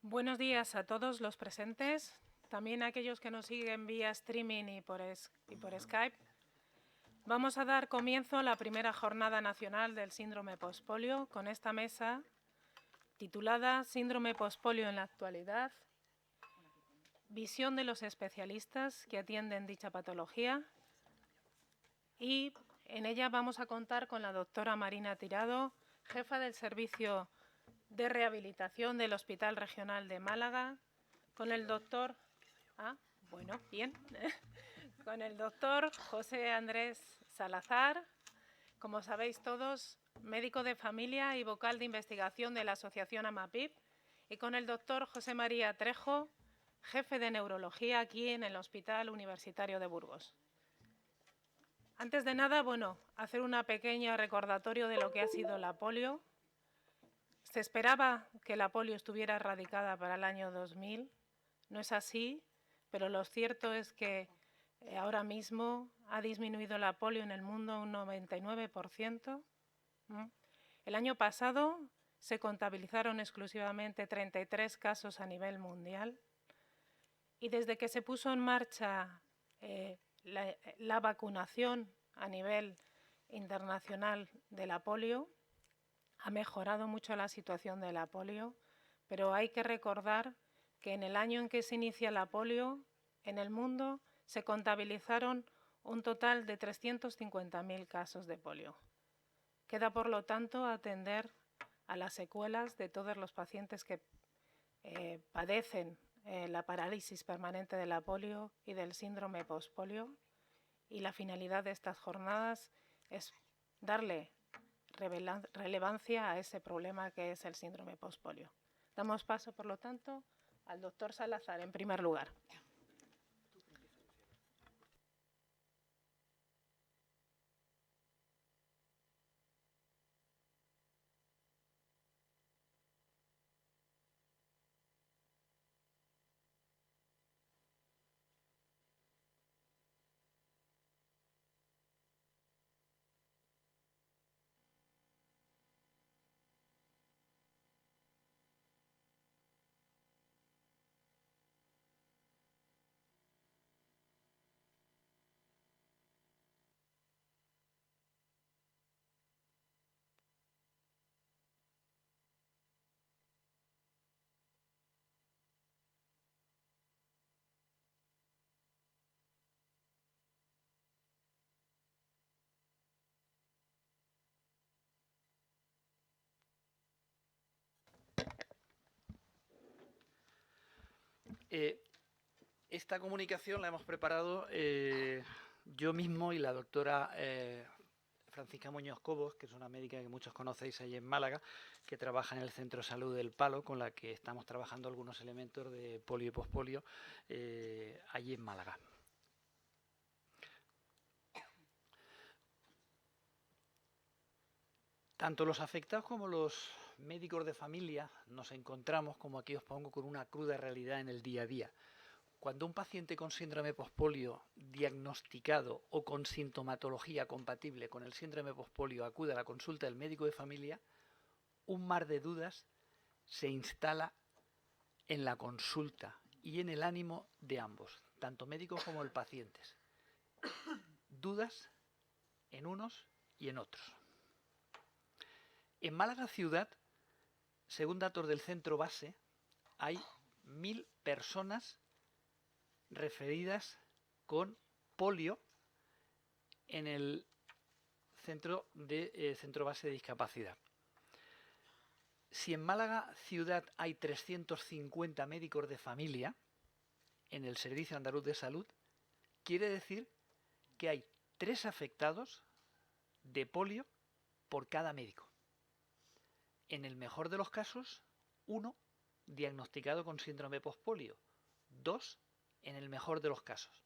Buenos días a todos los presentes, también a aquellos que nos siguen vía streaming y por Skype. Vamos a dar comienzo a la primera jornada nacional del síndrome postpolio con esta mesa titulada Síndrome postpolio en la actualidad, visión de los especialistas que atienden dicha patología, y en ella vamos a contar con la doctora Marina Tirado, jefa del Servicio de Rehabilitación del Hospital Regional de Málaga, con el doctor... con el doctor José Andrés Salazar, como sabéis todos, médico de familia y vocal de investigación de la Asociación AMAPIP, y con el doctor José María Trejo, jefe de neurología aquí en el Hospital Universitario de Burgos. Antes de nada, hacer una pequeña recordatorio de lo que ha sido la polio. Se esperaba que la polio estuviera erradicada para el año 2000. No es así, pero lo cierto es que ahora mismo ha disminuido la polio en el mundo un 99%. El año pasado se contabilizaron exclusivamente 33 casos a nivel mundial, y desde que se puso en marcha la vacunación a nivel internacional de la polio, ha mejorado mucho la situación de la polio, pero hay que recordar que en el año en que se inicia la polio, en el mundo se contabilizaron un total de 350.000 casos de polio. Queda, por lo tanto, atender a las secuelas de todos los pacientes que padecen la parálisis permanente de la polio y del síndrome postpolio, y la finalidad de estas jornadas es darle relevancia a ese problema que es el síndrome postpolio. Damos paso, por lo tanto, al doctor Salazar, en primer lugar. Esta comunicación la hemos preparado yo mismo y la doctora Francisca Muñoz Cobos, que es una médica que muchos conocéis allí en Málaga, que trabaja en el Centro de Salud del Palo, con la que estamos trabajando algunos elementos de polio y pospolio allí en Málaga. Tanto los afectados como los médicos de familia nos encontramos, como aquí os pongo, con una cruda realidad en el día a día. Cuando un paciente con síndrome postpolio diagnosticado o con sintomatología compatible con el síndrome postpolio acude a la consulta del médico de familia, un mar de dudas se instala en la consulta y en el ánimo de ambos, tanto médicos como el pacientes. Dudas en unos y en otros. En Málaga ciudad, según datos del centro base, hay 1000 personas referidas con polio en el centro base de discapacidad. Si en Málaga ciudad hay 350 médicos de familia en el Servicio Andaluz de Salud, quiere decir que hay 3 afectados de polio por cada médico. En el mejor de los casos, 1 diagnosticado con síndrome postpolio, 2 en el mejor de los casos.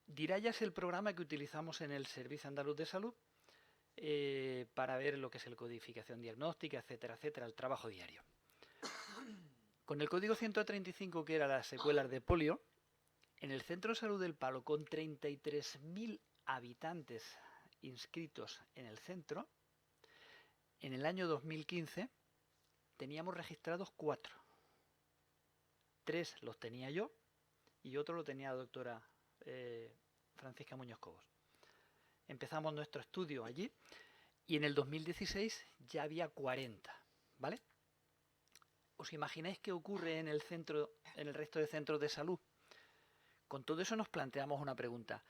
DIRAYA es el programa que utilizamos en el Servicio Andaluz de Salud para ver lo que es la codificación diagnóstica, etcétera, etcétera, el trabajo diario. Con el código 135, que era las secuelas de polio, en el Centro de Salud del Palo, con 33.000 habitantes inscritos en el centro, en el año 2015 teníamos registrados 4. 3 los tenía yo y otro lo tenía la doctora Francisca Muñoz Cobos. Empezamos nuestro estudio allí y en el 2016 ya había 40, ¿vale? ¿Os imagináis qué ocurre en el resto de centros de salud? Con todo eso nos planteamos una pregunta.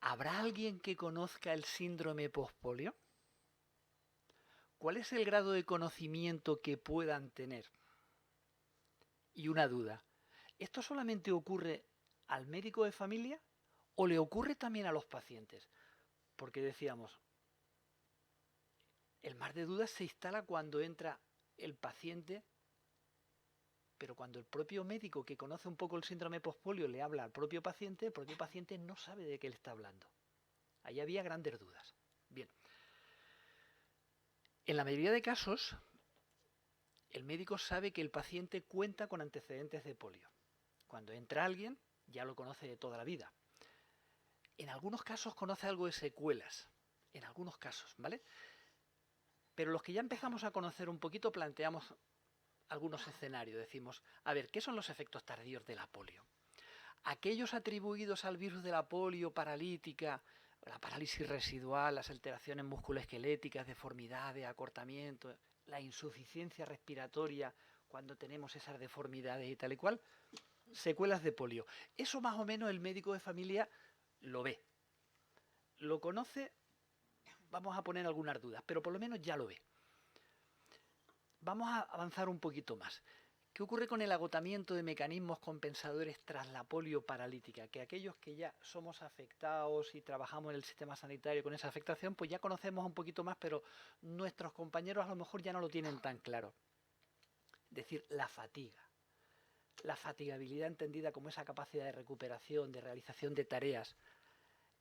¿Habrá alguien que conozca el síndrome pospolio? ¿Cuál es el grado de conocimiento que puedan tener? Y una duda. ¿Esto solamente ocurre al médico de familia o le ocurre también a los pacientes? Porque decíamos, el mar de dudas se instala cuando entra el paciente, pero cuando el propio médico que conoce un poco el síndrome pospolio le habla al propio paciente, el propio paciente no sabe de qué le está hablando. Ahí había grandes dudas. Bien. En la mayoría de casos, el médico sabe que el paciente cuenta con antecedentes de polio. Cuando entra alguien, ya lo conoce de toda la vida. En algunos casos conoce algo de secuelas. En algunos casos, ¿vale? Pero los que ya empezamos a conocer un poquito planteamos algunos escenarios. Decimos, a ver, ¿qué son los efectos tardíos de la polio? Aquellos atribuidos al virus de la polio paralítica, la parálisis residual, las alteraciones musculoesqueléticas, deformidades, acortamiento, la insuficiencia respiratoria cuando tenemos esas deformidades y tal y cual, secuelas de polio. Eso más o menos el médico de familia lo ve. Lo conoce, vamos a poner algunas dudas, pero por lo menos ya lo ve. Vamos a avanzar un poquito más. ¿Qué ocurre con el agotamiento de mecanismos compensadores tras la polio paralítica? Que aquellos que ya somos afectados y trabajamos en el sistema sanitario con esa afectación, pues ya conocemos un poquito más, pero nuestros compañeros a lo mejor ya no lo tienen tan claro. Es decir, la fatiga. La fatigabilidad entendida como esa capacidad de recuperación, de realización de tareas,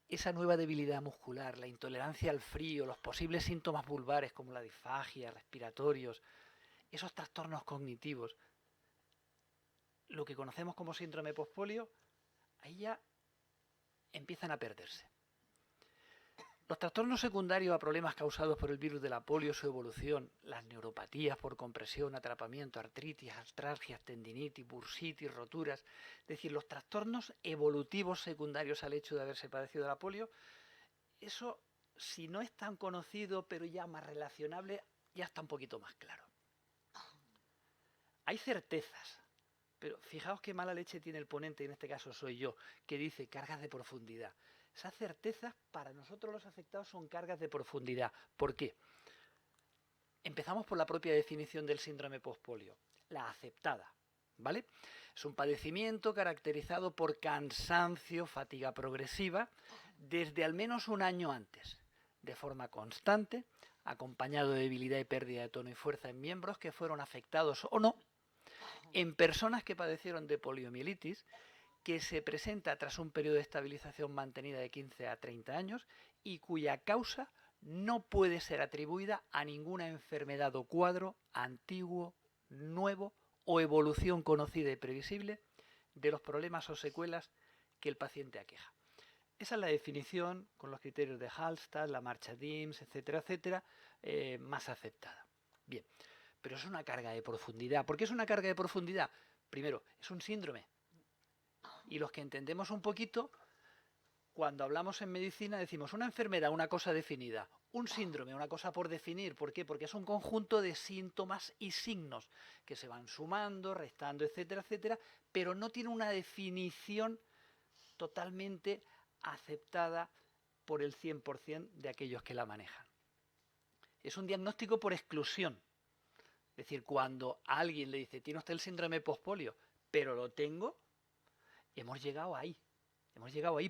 esa nueva debilidad muscular, la intolerancia al frío, los posibles síntomas vulvares como la disfagia, respiratorios, esos trastornos cognitivos, lo que conocemos como síndrome pospolio, ahí ya empiezan a perderse. Los trastornos secundarios a problemas causados por el virus de la polio, su evolución, las neuropatías por compresión, atrapamiento, artritis, artralgias, tendinitis, bursitis, roturas, es decir, los trastornos evolutivos secundarios al hecho de haberse padecido la polio, eso, si no es tan conocido, pero ya más relacionable, ya está un poquito más claro. Hay certezas, pero fijaos qué mala leche tiene el ponente, en este caso soy yo, que dice cargas de profundidad. Esas certezas para nosotros los afectados son cargas de profundidad. ¿Por qué? Empezamos por la propia definición del síndrome pospolio, la aceptada, ¿vale? Es un padecimiento caracterizado por cansancio, fatiga progresiva, desde al menos un año antes, de forma constante, acompañado de debilidad y pérdida de tono y fuerza en miembros que fueron afectados o no, en personas que padecieron de poliomielitis, que se presenta tras un periodo de estabilización mantenida de 15 a 30 años y cuya causa no puede ser atribuida a ninguna enfermedad o cuadro antiguo, nuevo o evolución conocida y previsible de los problemas o secuelas que el paciente aqueja. Esa es la definición con los criterios de Hallstatt, la marcha DIMS, etcétera, etcétera, más aceptada. Bien, pero es una carga de profundidad. ¿Por qué es una carga de profundidad? Primero, es un síndrome. Y los que entendemos un poquito, cuando hablamos en medicina decimos una enfermedad, una cosa definida, un síndrome, una cosa por definir. ¿Por qué? Porque es un conjunto de síntomas y signos que se van sumando, restando, etcétera, etcétera, pero no tiene una definición totalmente aceptada por el 100% de aquellos que la manejan. Es un diagnóstico por exclusión. Es decir, cuando a alguien le dice, tiene usted el síndrome pospolio, pero lo tengo, hemos llegado ahí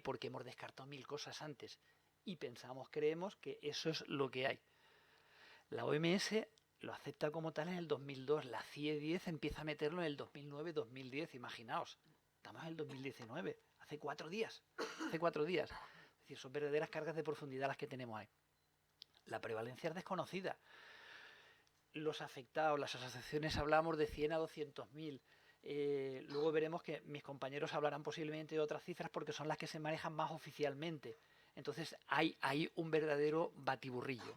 porque hemos descartado 1000 cosas antes y creemos que eso es lo que hay. La OMS lo acepta como tal en el 2002, la CIE-10 empieza a meterlo en el 2009-2010, imaginaos, estamos en el 2019, hace 4 días. Es decir, son verdaderas cargas de profundidad las que tenemos ahí. La prevalencia es desconocida. Los afectados, las asociaciones hablamos de 100 a 200.000. Luego veremos que mis compañeros hablarán posiblemente de otras cifras porque son las que se manejan más oficialmente. Entonces hay un verdadero batiburrillo.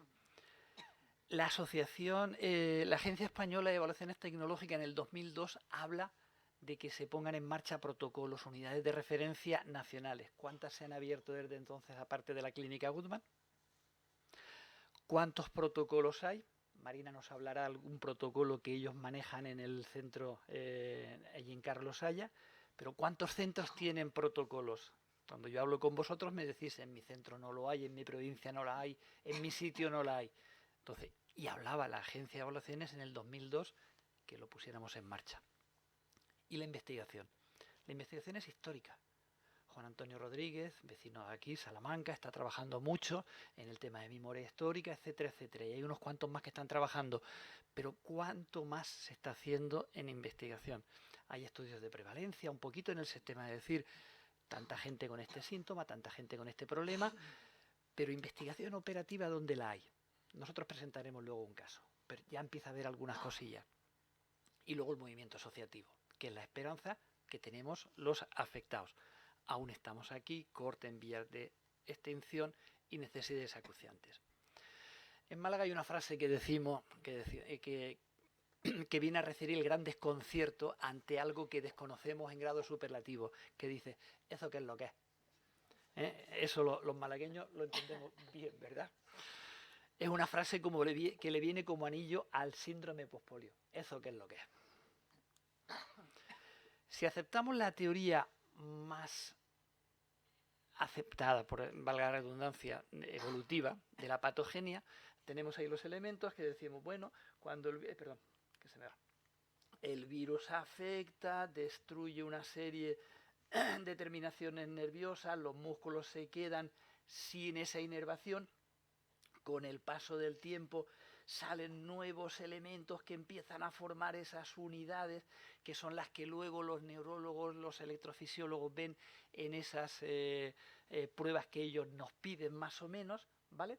La asociación, la Agencia Española de Evaluaciones Tecnológicas en el 2002 habla de que se pongan en marcha protocolos, unidades de referencia nacionales. ¿Cuántas se han abierto desde entonces aparte de la Clínica Goodman? ¿Cuántos protocolos hay? Marina nos hablará de algún protocolo que ellos manejan en el centro, allí en Carlos Haya, pero ¿cuántos centros tienen protocolos? Cuando yo hablo con vosotros me decís, en mi centro no lo hay, en mi provincia no la hay, en mi sitio no la hay. Entonces, y hablaba la Agencia de Evaluaciones en el 2002 que lo pusiéramos en marcha. Y la investigación. La investigación es histórica. Juan Antonio Rodríguez, vecino de aquí, Salamanca, está trabajando mucho en el tema de memoria histórica, etcétera, etcétera. Y hay unos cuantos más que están trabajando. Pero ¿cuánto más se está haciendo en investigación? Hay estudios de prevalencia, un poquito en el sistema, de decir, tanta gente con este síntoma, tanta gente con este problema, pero investigación operativa, ¿dónde la hay? Nosotros presentaremos luego un caso, pero ya empieza a haber algunas cosillas. Y luego el movimiento asociativo, que es la esperanza que tenemos los afectados. Aún estamos aquí, corte en vías de extinción y necesidades acuciantes. En Málaga hay una frase que decimos, que viene a referir el gran desconcierto ante algo que desconocemos en grado superlativo, que dice, ¿eso qué es lo que es? Eso los malagueños lo entendemos bien, ¿verdad? Es una frase como que le viene como anillo al síndrome pospolio. ¿Eso qué es lo que es? Si aceptamos la teoría más aceptada, por valga la redundancia, evolutiva, de la patogenia, tenemos ahí los elementos que decimos, bueno, cuando el virus afecta, destruye una serie de terminaciones nerviosas, los músculos se quedan sin esa inervación, con el paso del tiempo salen nuevos elementos que empiezan a formar esas unidades que son las que luego los neurólogos, los electrofisiólogos ven en esas pruebas que ellos nos piden más o menos, ¿vale?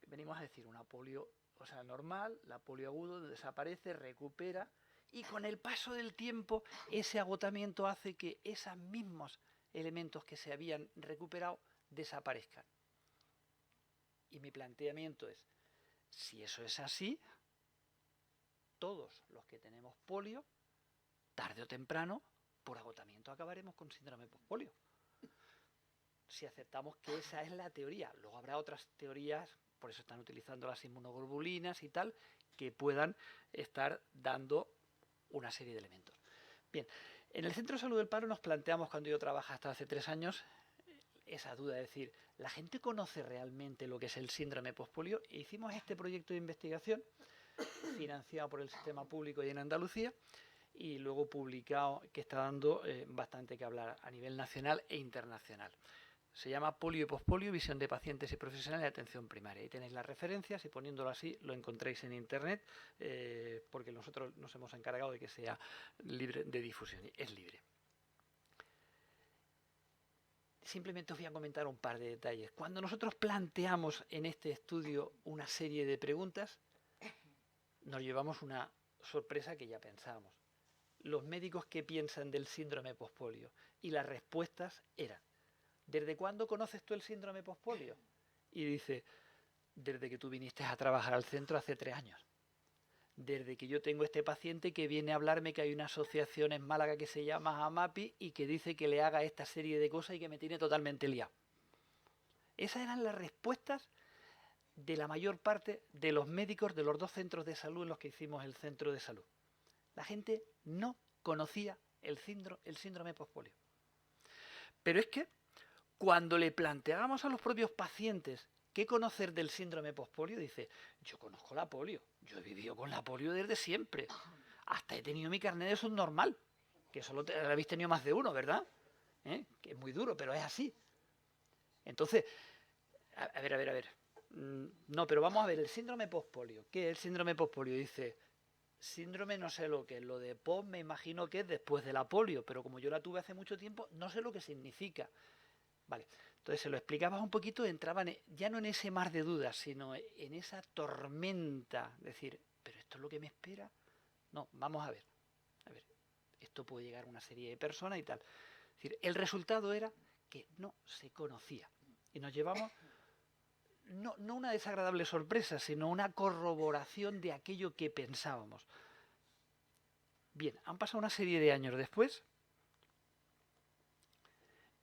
Venimos a decir una polio, o sea, normal, la polio agudo desaparece, recupera y con el paso del tiempo ese agotamiento hace que esos mismos elementos que se habían recuperado desaparezcan. Y mi planteamiento es, si eso es así, todos los que tenemos polio, tarde o temprano, por agotamiento acabaremos con síndrome postpolio. Si aceptamos que esa es la teoría, luego habrá otras teorías, por eso están utilizando las inmunoglobulinas y tal, que puedan estar dando una serie de elementos. Bien, en el Centro de Salud del Paro nos planteamos, cuando yo trabajaba hasta hace 3 años, esa duda, es decir, ¿la gente conoce realmente lo que es el síndrome postpolio? E hicimos este proyecto de investigación financiado por el sistema público y en Andalucía y luego publicado, que está dando bastante que hablar a nivel nacional e internacional. Se llama Polio y Postpolio, visión de pacientes y profesionales de atención primaria. Ahí tenéis las referencias y poniéndolo así lo encontráis en internet, porque nosotros nos hemos encargado de que sea libre de difusión. Es libre. Simplemente os voy a comentar un par de detalles. Cuando nosotros planteamos en este estudio una serie de preguntas, nos llevamos una sorpresa que ya pensábamos. Los médicos, ¿qué piensan del síndrome postpolio? Y las respuestas eran, ¿desde cuándo conoces tú el síndrome postpolio? Y dice, desde que tú viniste a trabajar al centro hace 3 años. Desde que yo tengo este paciente que viene a hablarme que hay una asociación en Málaga que se llama AMAPI y que dice que le haga esta serie de cosas y que me tiene totalmente liado. Esas eran las respuestas de la mayor parte de los médicos de los 2 centros de salud en los que hicimos el centro de salud. La gente no conocía el síndrome postpolio. Pero es que cuando le planteábamos a los propios pacientes qué conocer del síndrome postpolio, dice, yo conozco la polio, yo he vivido con la polio desde siempre, hasta he tenido mi carnet de subnormal, que solo habéis tenido más de uno, ¿verdad? Que es muy duro, pero es así. Entonces, a ver. No, pero vamos a ver, el síndrome postpolio. ¿Qué es el síndrome postpolio? Dice, síndrome no sé lo que es, lo de post me imagino que es después de la polio, pero como yo la tuve hace mucho tiempo, no sé lo que significa. Vale, entonces se lo explicabas un poquito, entraban ya no en ese mar de dudas, sino en esa tormenta, decir, ¿pero esto es lo que me espera? No, vamos a ver, esto puede llegar a una serie de personas y tal. Es decir, el resultado era que no se conocía. Y nos llevamos no una desagradable sorpresa, sino una corroboración de aquello que pensábamos. Bien, han pasado una serie de años después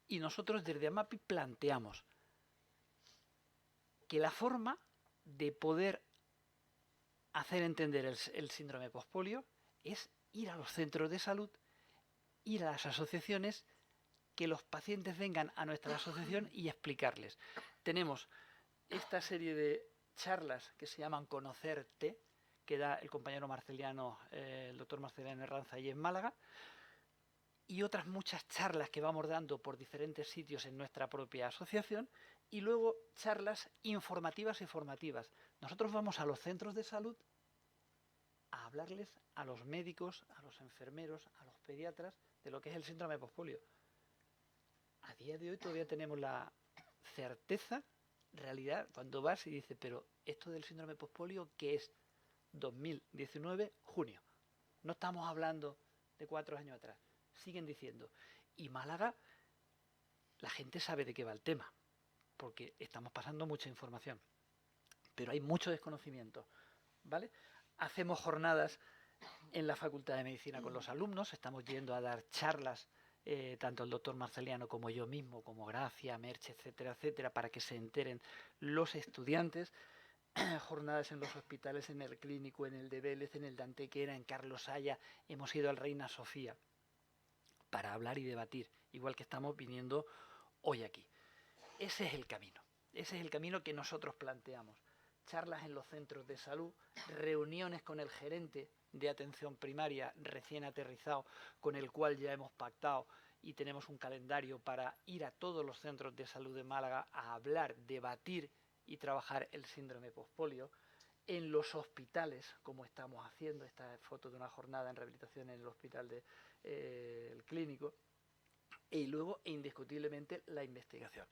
y nosotros desde AMAPI planteamos que la forma de poder hacer entender el síndrome postpolio es ir a los centros de salud, ir a las asociaciones, que los pacientes vengan a nuestra asociación y explicarles. Tenemos esta serie de charlas que se llaman Conocerte, que da el compañero Marceliano, el doctor Marceliano Herranza, allí en Málaga, y otras muchas charlas que vamos dando por diferentes sitios en nuestra propia asociación, y luego charlas informativas y formativas. Nosotros vamos a los centros de salud a hablarles a los médicos, a los enfermeros, a los pediatras de lo que es el síndrome postpolio. A día de hoy todavía tenemos la certeza, realidad, cuando vas y dices, pero esto del síndrome postpolio, ¿qué es? 2019, junio. No estamos hablando de 4 años atrás. Siguen diciendo. Y Málaga, la gente sabe de qué va el tema, porque estamos pasando mucha información. Pero hay mucho desconocimiento, ¿vale? Hacemos jornadas en la Facultad de Medicina con los alumnos, estamos yendo a dar charlas, tanto el doctor Marceliano como yo mismo, como Gracia, Merche, etcétera, etcétera, para que se enteren los estudiantes. Jornadas en los hospitales, en el Clínico, en el de Vélez, en el de Antequera, en Carlos Haya, hemos ido al Reina Sofía para hablar y debatir, igual que estamos viniendo hoy aquí. Ese es el camino que nosotros planteamos. Charlas en los centros de salud, reuniones con el gerente de atención primaria recién aterrizado, con el cual ya hemos pactado y tenemos un calendario para ir a todos los centros de salud de Málaga a hablar, debatir y trabajar el síndrome postpolio. En los hospitales, como estamos haciendo, esta foto de una jornada en rehabilitación en el hospital del Clínico, y luego, indiscutiblemente, la investigación.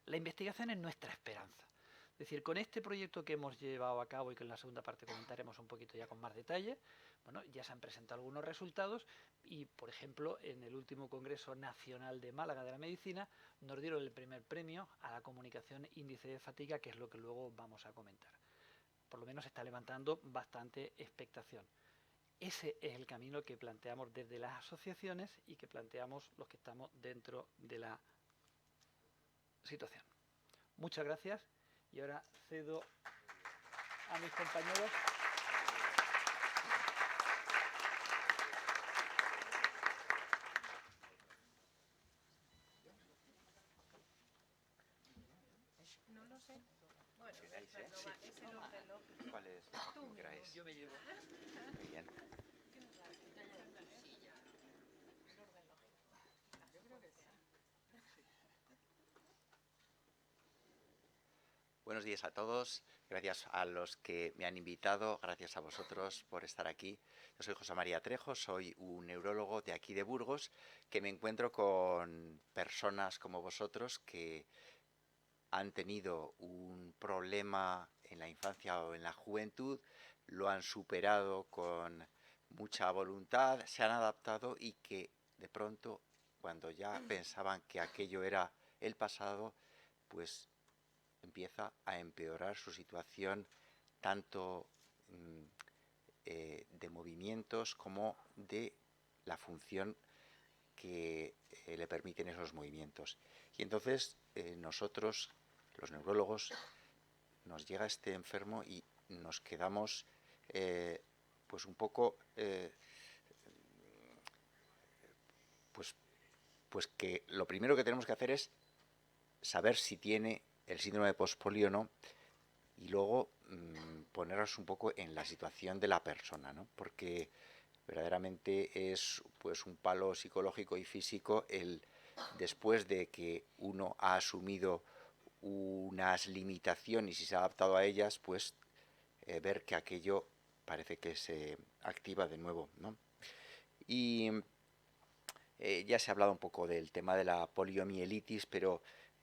La investigación es nuestra esperanza. Es decir, con este proyecto que hemos llevado a cabo y que en la segunda parte comentaremos un poquito ya con más detalle, bueno, ya se han presentado algunos resultados y, por ejemplo, en el último Congreso Nacional de Málaga de la Medicina nos dieron el primer premio a la comunicación índice de fatiga, que es lo que luego vamos a comentar. Por lo menos está levantando bastante expectación. Ese es el camino que planteamos desde las asociaciones y que planteamos los que estamos dentro de la situación. Muchas gracias y ahora cedo a mis compañeros. No lo sé. Bueno, es el orden. ¿Cuál es? Como queráis. Yo me llevo. Muy bien. Buenos días a todos. Gracias a los que me han invitado. Gracias a vosotros por estar aquí. Yo soy José María Trejo, soy un neurólogo de aquí de Burgos, que me encuentro con personas como vosotros que han tenido un problema en la infancia o en la juventud, lo han superado con mucha voluntad, se han adaptado y que de pronto, cuando ya pensaban que aquello era el pasado, pues empieza a empeorar su situación tanto de movimientos como de la función que le permiten esos movimientos. Y entonces nosotros, los neurólogos, nos llega este enfermo y nos quedamos pues un poco pues que lo primero que tenemos que hacer es saber si tiene el síndrome de postpolio o no, y luego ponernos un poco en la situación de la persona, ¿no? Porque verdaderamente es pues un palo psicológico y físico el después de que uno ha asumido unas limitaciones y se ha adaptado a ellas, pues ver que aquello parece que se activa de nuevo, ¿no? Y ya se ha hablado un poco del tema de la poliomielitis, pero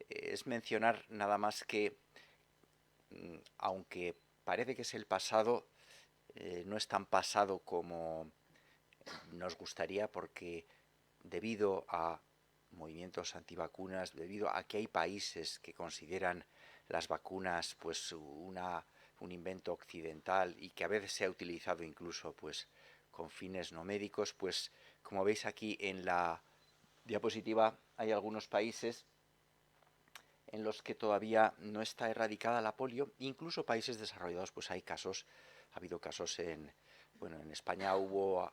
es mencionar nada más que, aunque parece que es el pasado, no es tan pasado como nos gustaría, porque debido a movimientos antivacunas, debido a que hay países que consideran las vacunas, pues un invento occidental y que a veces se ha utilizado incluso pues con fines no médicos, pues como veis aquí en la diapositiva hay algunos países en los que todavía no está erradicada la polio, incluso países desarrollados, pues hay casos, ha habido casos en España hubo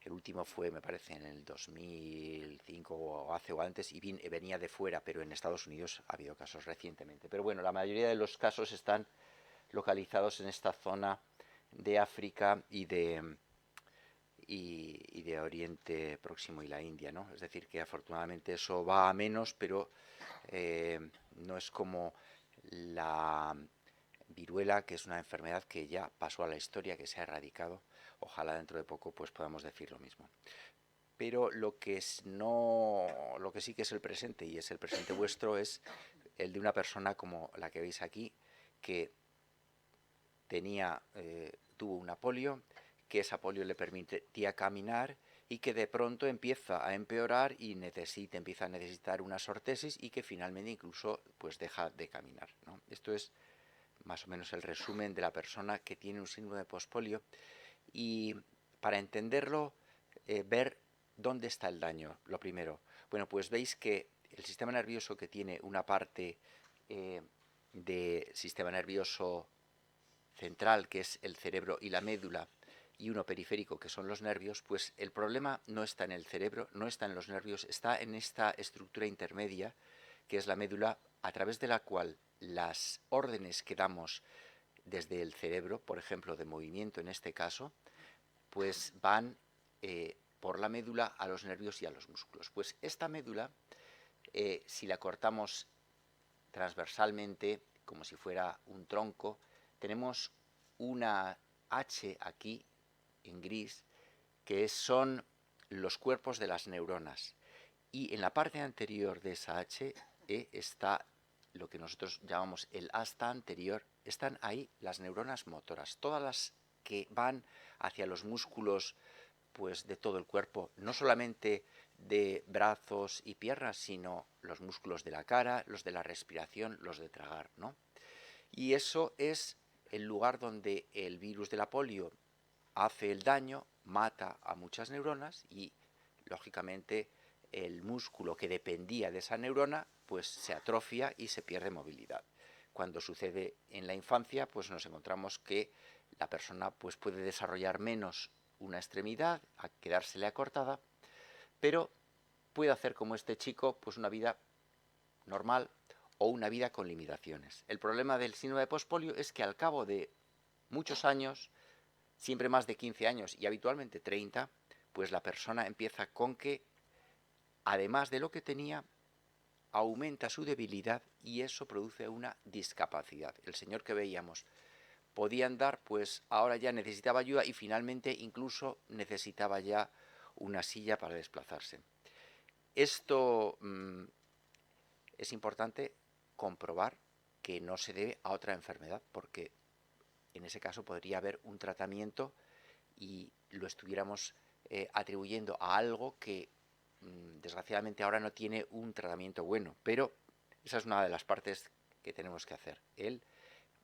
el último fue, me parece, en el 2005 o antes, y venía de fuera, pero en Estados Unidos ha habido casos recientemente. Pero bueno, la mayoría de los casos están localizados en esta zona de África y de Oriente Próximo y la India, ¿no? Es decir, que afortunadamente eso va a menos, pero no es como la viruela, que es una enfermedad que ya pasó a la historia, que se ha erradicado. Ojalá dentro de poco pues podamos decir lo mismo. Pero lo que sí que es el presente, y es el presente vuestro, es el de una persona como la que veis aquí, que tuvo una polio, que esa polio le permitía caminar y que de pronto empieza a empeorar y empieza a necesitar unas ortesis y que finalmente incluso pues deja de caminar, ¿no? Esto es más o menos el resumen de la persona que tiene un síndrome de pospolio, y para entenderlo, ver dónde está el daño, lo primero. Bueno, pues veis que el sistema nervioso, que tiene una parte de sistema nervioso central, que es el cerebro y la médula, y uno periférico, que son los nervios, pues el problema no está en el cerebro, no está en los nervios, está en esta estructura intermedia, que es la médula, a través de la cual las órdenes que damos desde el cerebro, por ejemplo, de movimiento en este caso, pues van por la médula a los nervios y a los músculos. Pues esta médula, si la cortamos transversalmente, como si fuera un tronco, tenemos una H aquí en gris, que son los cuerpos de las neuronas. Y en la parte anterior de esa H está lo que nosotros llamamos el asta anterior. Están ahí las neuronas motoras, todas las que van hacia los músculos pues de todo el cuerpo, no solamente de brazos y piernas, sino los músculos de la cara, los de la respiración, los de tragar, ¿no? Y eso es el lugar donde el virus de la polio hace el daño, mata a muchas neuronas y, lógicamente, el músculo que dependía de esa neurona pues se atrofia y se pierde movilidad. Cuando sucede en la infancia, pues nos encontramos que la persona pues puede desarrollar menos una extremidad, a quedársele acortada, pero puede hacer, como este chico, pues una vida normal o una vida con limitaciones. El problema del síndrome de pospolio es que al cabo de muchos años, siempre más de 15 años y habitualmente 30, pues la persona empieza con que, además de lo que tenía, aumenta su debilidad y eso produce una discapacidad. El señor que veíamos podía andar, pues ahora ya necesitaba ayuda y finalmente incluso necesitaba ya una silla para desplazarse. Esto es importante comprobar que no se debe a otra enfermedad, porque en ese caso podría haber un tratamiento y lo estuviéramos atribuyendo a algo que desgraciadamente ahora no tiene un tratamiento bueno, pero esa es una de las partes que tenemos que hacer, el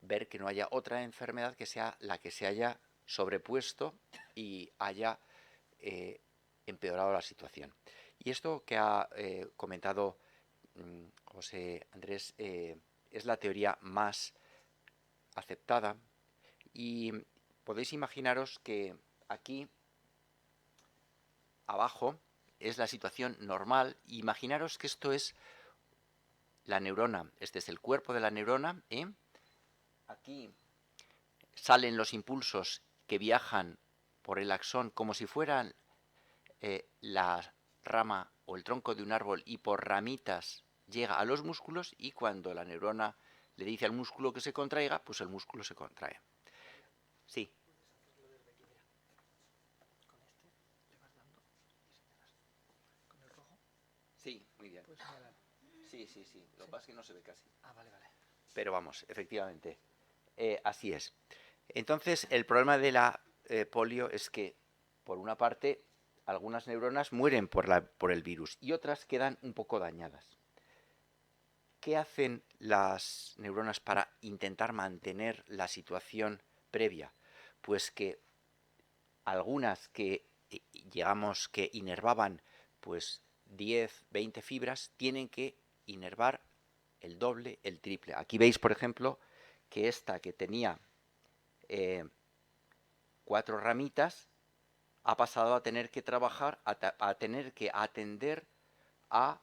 ver que no haya otra enfermedad que sea la que se haya sobrepuesto y haya empeorado la situación. Y esto que ha comentado José Andrés es la teoría más aceptada, y podéis imaginaros que aquí abajo es la situación normal. Imaginaros que esto es la neurona, este es el cuerpo de la neurona, aquí salen los impulsos que viajan por el axón como si fueran la rama o el tronco de un árbol, y por ramitas llega a los músculos, y cuando la neurona le dice al músculo que se contraiga, pues el músculo se contrae. Sí. Sí, muy bien. Sí. Lo que pasa es que no se ve casi. Vale. Pero vamos, efectivamente, así es. Entonces, el problema de la polio es que, por una parte, algunas neuronas mueren por el virus y otras quedan un poco dañadas. ¿qué hacen las neuronas para intentar mantener la situación previa? Pues que algunas que llegamos que inervaban pues 10, 20 fibras, tienen que inervar el doble, el triple. Aquí veis, por ejemplo, que esta que tenía 4 ramitas ha pasado a tener que trabajar, a tener que atender a,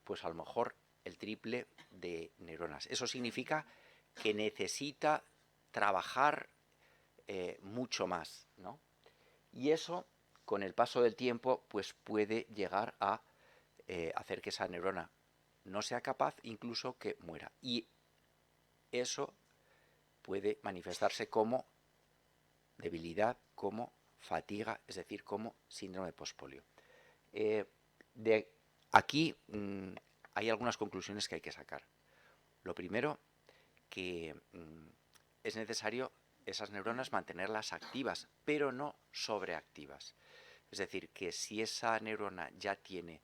pues a lo mejor, el triple de neuronas. Eso significa que necesita trabajar mucho más, ¿no? Y eso, con el paso del tiempo, pues puede llegar a hacer que esa neurona no sea capaz, incluso que muera. Y eso puede manifestarse como debilidad, como fatiga, es decir, como síndrome postpolio. De aquí hay algunas conclusiones que hay que sacar. Lo primero, que es necesario esas neuronas mantenerlas activas, pero no sobreactivas. Es decir, que si esa neurona ya tiene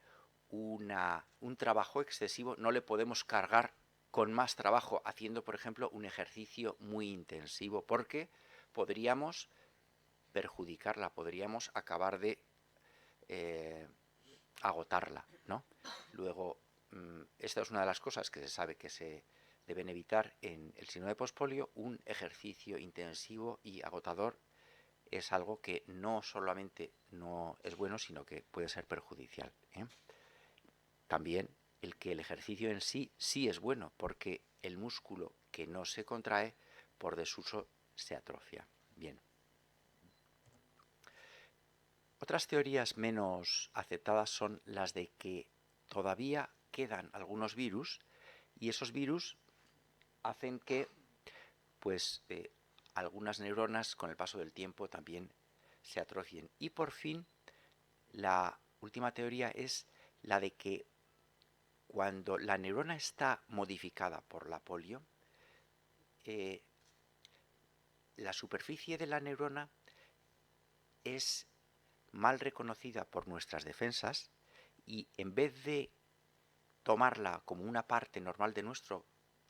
un trabajo excesivo, no le podemos cargar con más trabajo haciendo, por ejemplo, un ejercicio muy intensivo, porque podríamos perjudicarla, podríamos acabar de agotarla, ¿no? Luego, esta es una de las cosas que se sabe que se deben evitar en el síndrome de postpolio. Un ejercicio intensivo y agotador es algo que no solamente no es bueno, sino que puede ser perjudicial, ¿eh? También el que el ejercicio en sí sí es bueno, porque el músculo que no se contrae por desuso se atrofia. Bien. Otras teorías menos aceptadas son las de que todavía quedan algunos virus y esos virus hacen que pues algunas neuronas con el paso del tiempo también se atrofien. Y por fin, la última teoría es la de que cuando la neurona está modificada por la polio, la superficie de la neurona es mal reconocida por nuestras defensas y en vez de tomarla como una parte normal de nuestro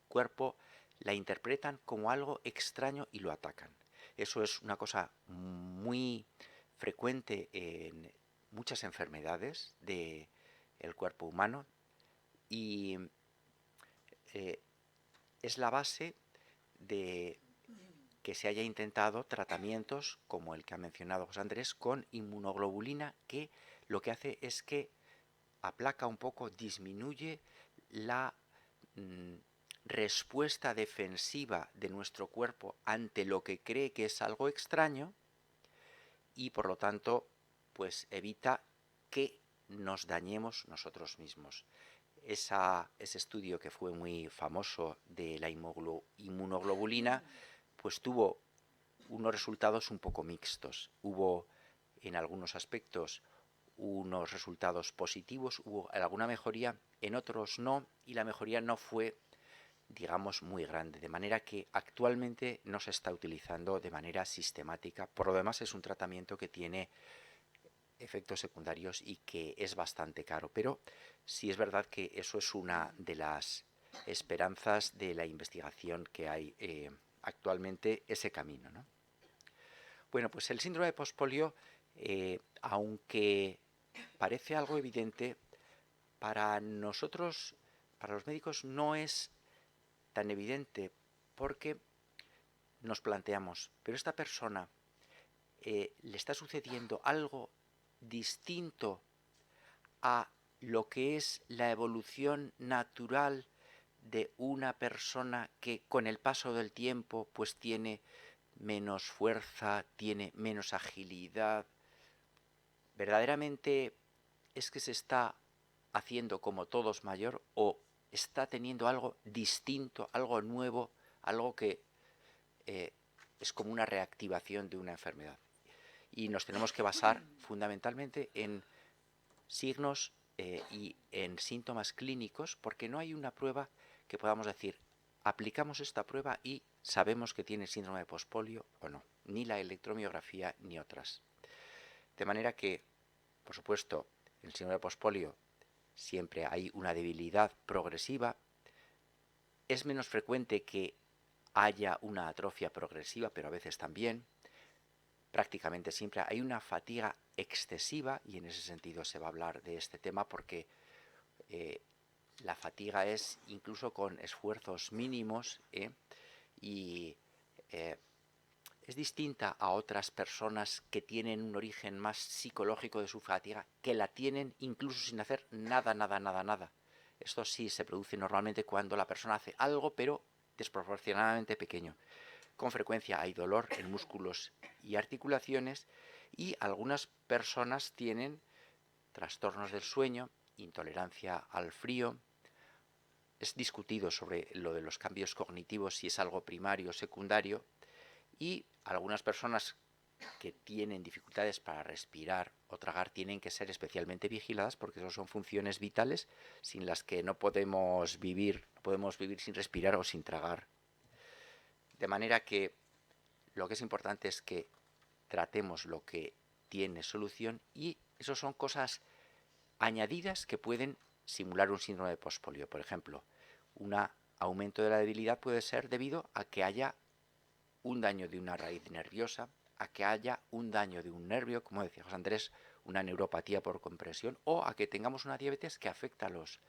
cuerpo, la interpretan como algo extraño y lo atacan. Eso es una cosa muy frecuente en muchas enfermedades del cuerpo humano y es la base de que se haya intentado tratamientos como el que ha mencionado José Andrés con inmunoglobulina, que lo que hace es que aplaca un poco, disminuye la respuesta defensiva de nuestro cuerpo ante lo que cree que es algo extraño y por lo tanto pues evita que nos dañemos nosotros mismos. Ese estudio que fue muy famoso de la inmunoglobulina pues tuvo unos resultados un poco mixtos. Hubo en algunos aspectos unos resultados positivos, hubo alguna mejoría, en otros no, y la mejoría no fue, digamos, muy grande, de manera que actualmente no se está utilizando de manera sistemática. Por lo demás es un tratamiento que tiene efectos secundarios y que es bastante caro, pero sí es verdad que eso es una de las esperanzas de la investigación que hay actualmente, ese camino, ¿no? Bueno, pues el síndrome de postpolio, aunque parece algo evidente, para nosotros, para los médicos, no es tan evidente porque nos planteamos, pero esta persona le está sucediendo algo distinto a lo que es la evolución natural de una persona que con el paso del tiempo pues tiene menos fuerza, tiene menos agilidad. ¿Verdaderamente es que se está haciendo como todos mayor o está teniendo algo distinto, algo nuevo, algo que es como una reactivación de una enfermedad? Y nos tenemos que basar fundamentalmente en signos y en síntomas clínicos, porque no hay una prueba que podamos decir, aplicamos esta prueba y sabemos que tiene síndrome de postpolio o no, ni la electromiografía ni otras. De manera que, por supuesto, en el síndrome de postpolio siempre hay una debilidad progresiva, es menos frecuente que haya una atrofia progresiva, pero a veces también. Prácticamente siempre hay una fatiga excesiva, y en ese sentido se va a hablar de este tema porque la fatiga es incluso con esfuerzos mínimos, y es distinta a otras personas que tienen un origen más psicológico de su fatiga, que la tienen incluso sin hacer nada, nada, nada, nada. Esto sí se produce normalmente cuando la persona hace algo, pero desproporcionadamente pequeño. Con frecuencia hay dolor en músculos y articulaciones, y algunas personas tienen trastornos del sueño, intolerancia al frío. Es discutido sobre lo de los cambios cognitivos, si es algo primario o secundario, y algunas personas que tienen dificultades para respirar o tragar tienen que ser especialmente vigiladas, porque eso son funciones vitales sin las que no podemos vivir sin respirar o sin tragar. De manera que lo que es importante es que tratemos lo que tiene solución, y eso son cosas añadidas que pueden simular un síndrome de pospolio. Por ejemplo, un aumento de la debilidad puede ser debido a que haya un daño de una raíz nerviosa, a que haya un daño de un nervio, como decía José Andrés, una neuropatía por compresión, o a que tengamos una diabetes que afecta a los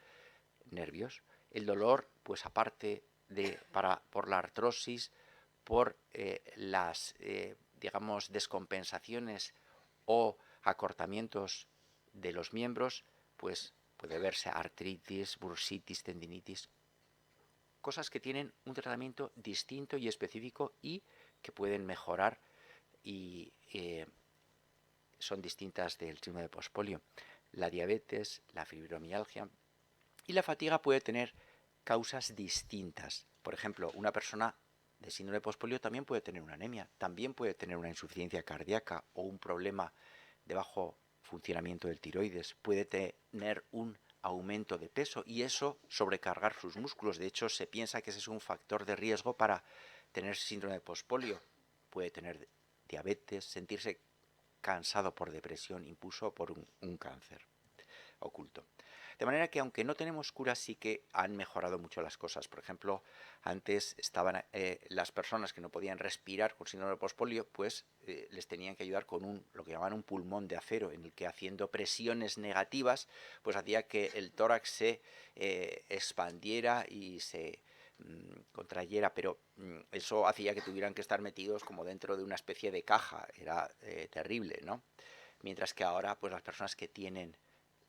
nervios. El dolor, pues aparte de por la artrosis, por las digamos descompensaciones o acortamientos de los miembros, pues puede verse artritis, bursitis, tendinitis, cosas que tienen un tratamiento distinto y específico y que pueden mejorar, y son distintas del síndrome de pospolio. La diabetes, la fibromialgia y la fatiga puede tener causas distintas. Por ejemplo, una persona de síndrome de pospolio también puede tener una anemia, también puede tener una insuficiencia cardíaca o un problema de bajo funcionamiento del tiroides, puede tener un aumento de peso y eso sobrecargar sus músculos. De hecho, se piensa que ese es un factor de riesgo para tener síndrome de pospolio. Puede tener diabetes, sentirse cansado por depresión, incluso por un cáncer oculto. De manera que aunque no tenemos cura, sí que han mejorado mucho las cosas. Por ejemplo, antes estaban las personas que no podían respirar con síndrome de pospolio, pues les tenían que ayudar con lo que llamaban un pulmón de acero, en el que haciendo presiones negativas, pues hacía que el tórax se expandiera y se contrayera, pero eso hacía que tuvieran que estar metidos como dentro de una especie de caja. Era terrible, ¿no? Mientras que ahora, pues las personas que tienen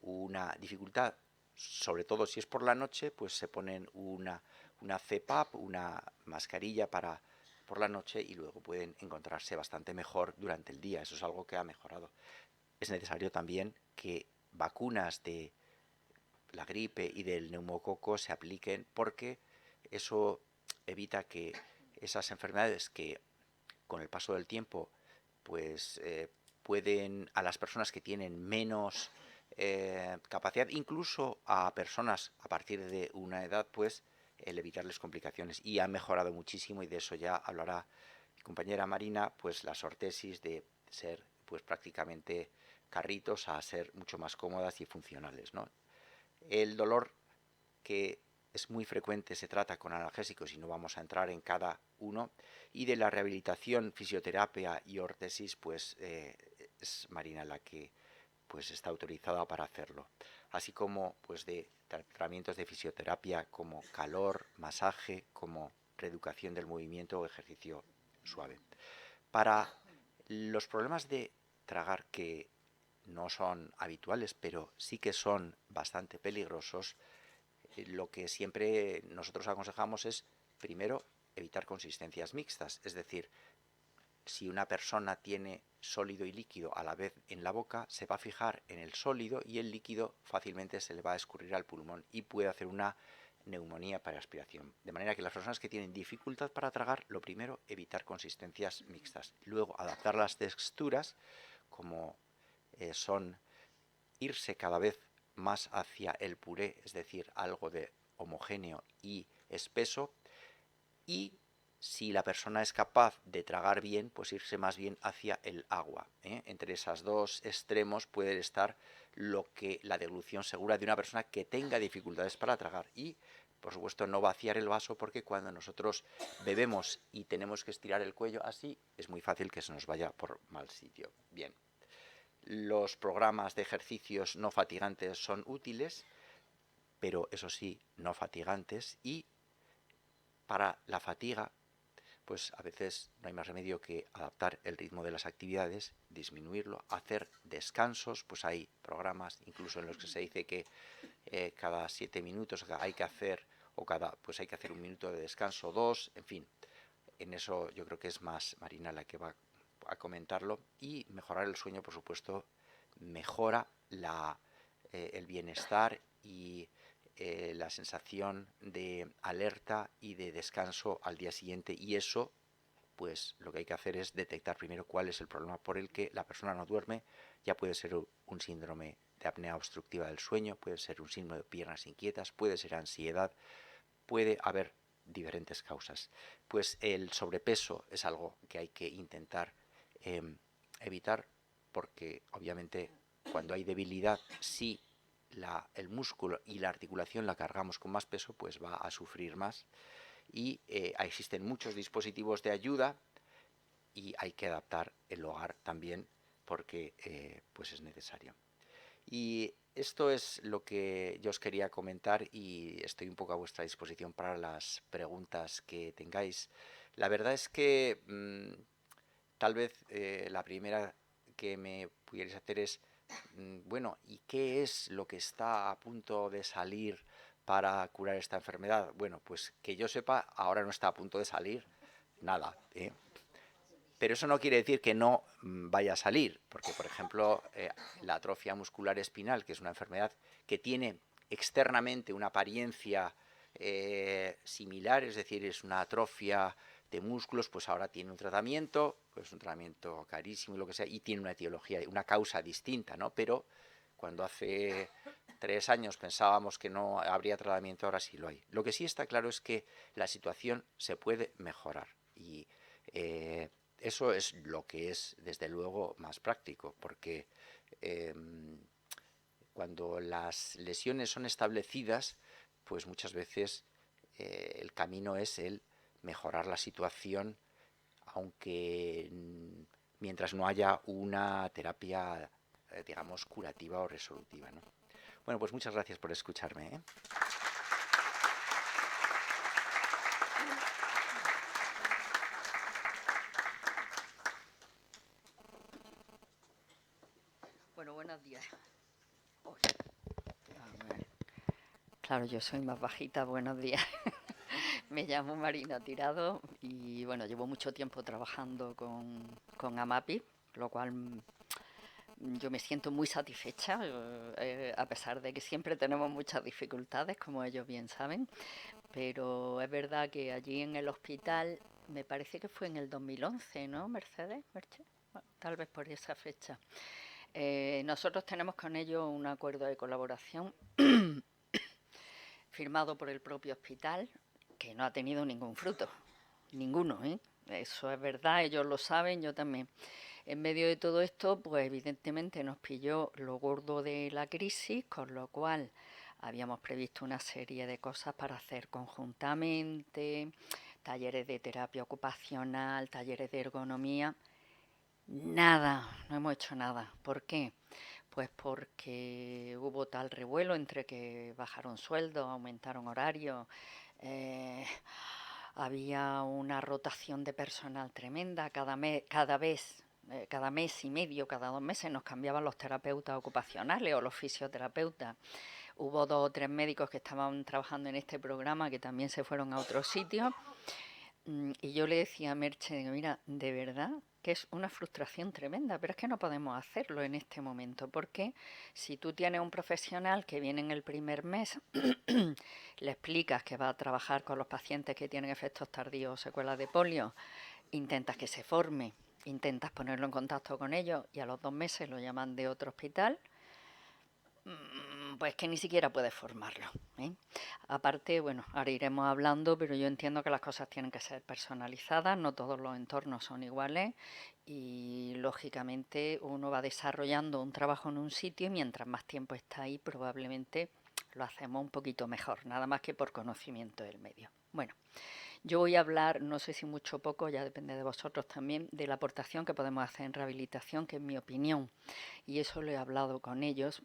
una dificultad, sobre todo si es por la noche, pues se ponen una CPAP, una mascarilla por la noche, y luego pueden encontrarse bastante mejor durante el día. Eso es algo que ha mejorado. Es necesario también que vacunas de la gripe y del neumococo se apliquen, porque eso evita que esas enfermedades que con el paso del tiempo pues pueden, a las personas que tienen menos capacidad, incluso a personas a partir de una edad, pues el evitarles complicaciones. Y ha mejorado muchísimo, y de eso ya hablará mi compañera Marina, pues las ortesis de ser pues prácticamente carritos a ser mucho más cómodas y funcionales, ¿no? El dolor, que es muy frecuente, se trata con analgésicos y no vamos a entrar en cada uno, y de la rehabilitación, fisioterapia y órtesis, pues es Marina la que pues está autorizada para hacerlo, así como pues de tratamientos de fisioterapia como calor, masaje, como reeducación del movimiento o ejercicio suave. Para los problemas de tragar, que no son habituales pero sí que son bastante peligrosos, lo que siempre nosotros aconsejamos es, primero, evitar consistencias mixtas. Es decir, si una persona tiene sólido y líquido a la vez en la boca, se va a fijar en el sólido y el líquido fácilmente se le va a escurrir al pulmón y puede hacer una neumonía para aspiración. De manera que las personas que tienen dificultad para tragar, lo primero, evitar consistencias mixtas. Luego, adaptar las texturas, como son irse cada vez más hacia el puré, es decir, algo de homogéneo y espeso, y si la persona es capaz de tragar bien, pues irse más bien hacia el agua, ¿eh? Entre esos dos extremos puede estar lo que la deglución segura de una persona que tenga dificultades para tragar. Y por supuesto, no vaciar el vaso, porque cuando nosotros bebemos y tenemos que estirar el cuello así, es muy fácil que se nos vaya por mal sitio. Bien, los programas de ejercicios no fatigantes son útiles, pero eso sí, no fatigantes, y para la fatiga, pues a veces no hay más remedio que adaptar el ritmo de las actividades, disminuirlo, hacer descansos. Pues hay programas incluso en los que se dice que cada 7 minutos hay que hacer, pues hay que hacer 1 minuto de descanso, 2, en fin. En eso yo creo que es más Marina la que va a comentarlo. Y mejorar el sueño, por supuesto, mejora el bienestar y la sensación de alerta y de descanso al día siguiente, y eso, pues lo que hay que hacer es detectar primero cuál es el problema por el que la persona no duerme. Ya puede ser un síndrome de apnea obstructiva del sueño, puede ser un síndrome de piernas inquietas, puede ser ansiedad, puede haber diferentes causas. Pues el sobrepeso es algo que hay que intentar evitar, porque obviamente cuando hay debilidad, si el músculo y la articulación la cargamos con más peso, pues va a sufrir más. Y existen muchos dispositivos de ayuda, y hay que adaptar el hogar también, porque pues es necesario. Y esto es lo que yo os quería comentar, y estoy un poco a vuestra disposición para las preguntas que tengáis. La verdad es que tal vez la primera que me pudierais hacer es, bueno, ¿y qué es lo que está a punto de salir para curar esta enfermedad? Bueno, pues que yo sepa, ahora no está a punto de salir nada, ¿eh? Pero eso no quiere decir que no vaya a salir, porque, por ejemplo, la atrofia muscular espinal, que es una enfermedad que tiene externamente una apariencia similar, es decir, es una atrofia de músculos, pues ahora tiene un tratamiento, pues un tratamiento carísimo y lo que sea, y tiene una etiología, una causa distinta, ¿no? Pero cuando hace 3 años pensábamos que no habría tratamiento, ahora sí lo hay. Lo que sí está claro es que la situación se puede mejorar, y eso es lo que es, desde luego, más práctico, porque cuando las lesiones son establecidas, pues muchas veces el camino es el mejorar la situación, aunque mientras no haya una terapia, digamos, curativa o resolutiva, ¿no? Bueno, pues muchas gracias por escucharme, ¿eh? Bueno, buenos días. Uy, a ver. Claro, yo soy más bajita, buenos días. Me llamo Marina Tirado y bueno, llevo mucho tiempo trabajando con AMAPI, lo cual yo me siento muy satisfecha, a pesar de que siempre tenemos muchas dificultades, como ellos bien saben, pero es verdad que allí en el hospital, me parece que fue en el 2011, ¿no, Mercedes? Merche? Bueno, tal vez por esa fecha. Nosotros tenemos con ellos un acuerdo de colaboración firmado por el propio hospital, que no ha tenido ningún fruto, ninguno, ¿eh? Eso es verdad, ellos lo saben, yo también. En medio de todo esto, pues evidentemente nos pilló lo gordo de la crisis, con lo cual habíamos previsto una serie de cosas para hacer conjuntamente, talleres de terapia ocupacional, talleres de ergonomía. Nada, no hemos hecho nada. ¿Por qué? Pues porque hubo tal revuelo entre que bajaron sueldos, aumentaron horarios, había una rotación de personal tremenda, cada mes y medio, cada 2 meses nos cambiaban los terapeutas ocupacionales o los fisioterapeutas. Hubo 2 o 3 médicos que estaban trabajando en este programa que también se fueron a otros sitios. Y yo le decía a Merche, mira, de verdad que es una frustración tremenda, pero es que no podemos hacerlo en este momento, porque si tú tienes un profesional que viene en el primer mes, le explicas que va a trabajar con los pacientes que tienen efectos tardíos o secuelas de polio, intentas que se forme, intentas ponerlo en contacto con ellos y a los 2 meses lo llaman de otro hospital, pues que ni siquiera puedes formarlo, ¿eh? Aparte, bueno, ahora iremos hablando, pero yo entiendo que las cosas tienen que ser personalizadas, no todos los entornos son iguales y lógicamente uno va desarrollando un trabajo en un sitio y mientras más tiempo está ahí probablemente lo hacemos un poquito mejor, nada más que por conocimiento del medio. Bueno, yo voy a hablar, no sé si mucho o poco, ya depende de vosotros también, de la aportación que podemos hacer en rehabilitación, que es mi opinión, y eso lo he hablado con ellos,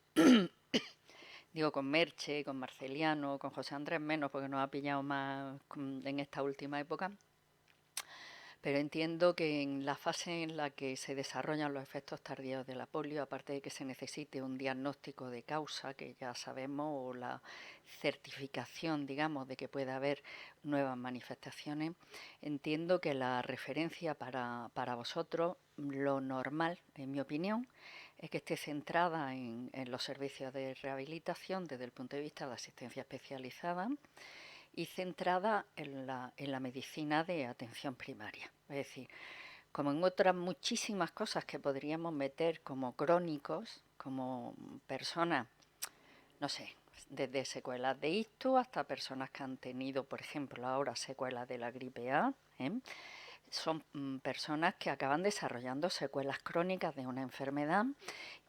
digo con Merche, con Marceliano, con José Andrés menos, porque nos ha pillado más en esta última época. Pero entiendo que en la fase en la que se desarrollan los efectos tardíos de la polio, aparte de que se necesite un diagnóstico de causa, que ya sabemos, o la certificación, digamos, de que puede haber nuevas manifestaciones, entiendo que la referencia para vosotros, lo normal, en mi opinión, es que esté centrada en los servicios de rehabilitación desde el punto de vista de asistencia especializada, y centrada en la medicina de atención primaria. Es decir, como en otras muchísimas cosas que podríamos meter como crónicos, como personas, no sé, desde secuelas de ictus hasta personas que han tenido, por ejemplo, ahora secuelas de la gripe A, son personas que acaban desarrollando secuelas crónicas de una enfermedad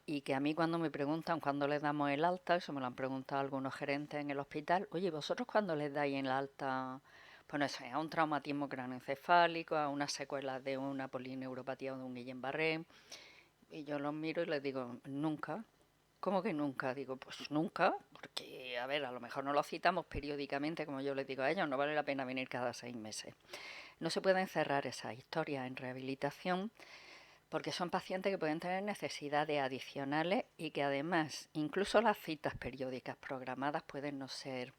y que a mí cuando me preguntan cuándo les damos el alta, eso me lo han preguntado algunos gerentes en el hospital, oye, ¿vosotros cuándo les dais el alta? Pues no sé, a un traumatismo craneoencefálico, a una secuela de una polineuropatía o de un Guillain-Barré. Y yo los miro y les digo, nunca. ¿Cómo que nunca? Digo, pues nunca, porque, a ver, a lo mejor no lo citamos periódicamente, como yo les digo a ellos, no vale la pena venir cada 6 meses. No se pueden cerrar esas historias en rehabilitación, porque son pacientes que pueden tener necesidades adicionales y que además incluso las citas periódicas programadas pueden no ser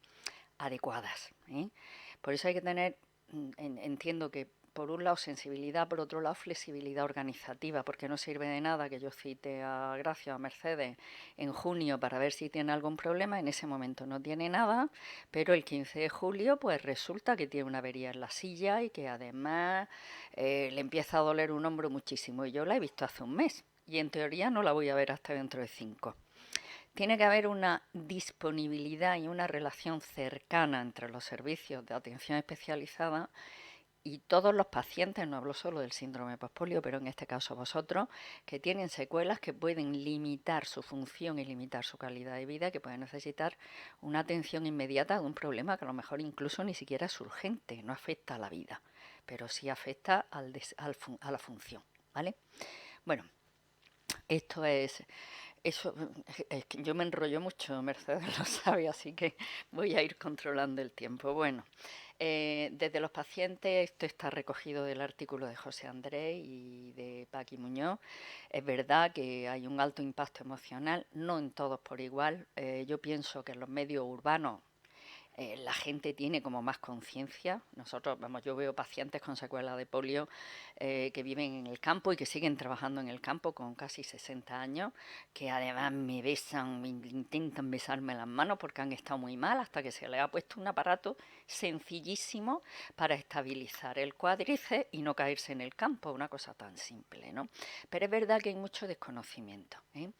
adecuadas, ¿eh? Por eso hay que tener, entiendo que por un lado sensibilidad, por otro lado flexibilidad organizativa, porque no sirve de nada que yo cite a Gracia o a Mercedes en junio para ver si tiene algún problema, en ese momento no tiene nada, pero el 15 de julio pues resulta que tiene una avería en la silla y que además le empieza a doler un hombro muchísimo, y yo la he visto hace un mes y en teoría no la voy a ver hasta dentro de 5. Tiene que haber una disponibilidad y una relación cercana entre los servicios de atención especializada y todos los pacientes, no hablo solo del síndrome postpolio, pero en este caso vosotros, que tienen secuelas que pueden limitar su función y limitar su calidad de vida, que pueden necesitar una atención inmediata de un problema que a lo mejor incluso ni siquiera es urgente, no afecta a la vida, pero sí afecta a la función, ¿vale? Bueno, esto es... Eso, es que yo me enrollo mucho, Mercedes lo sabe, así que voy a ir controlando el tiempo. Bueno, desde los pacientes, esto está recogido del artículo de José Andrés y de Paqui Muñoz. Es verdad que hay un alto impacto emocional, no en todos por igual. Yo pienso que en los medios urbanos la gente tiene como más conciencia. Nosotros, vamos, yo veo pacientes con secuelas de polio que viven en el campo y que siguen trabajando en el campo con casi 60 años, que además me besan, me intentan besarme las manos porque han estado muy mal, hasta que se les ha puesto un aparato sencillísimo para estabilizar el cuádriceps y no caerse en el campo, una cosa tan simple, ¿no? Pero es verdad que hay mucho desconocimiento, ¿eh?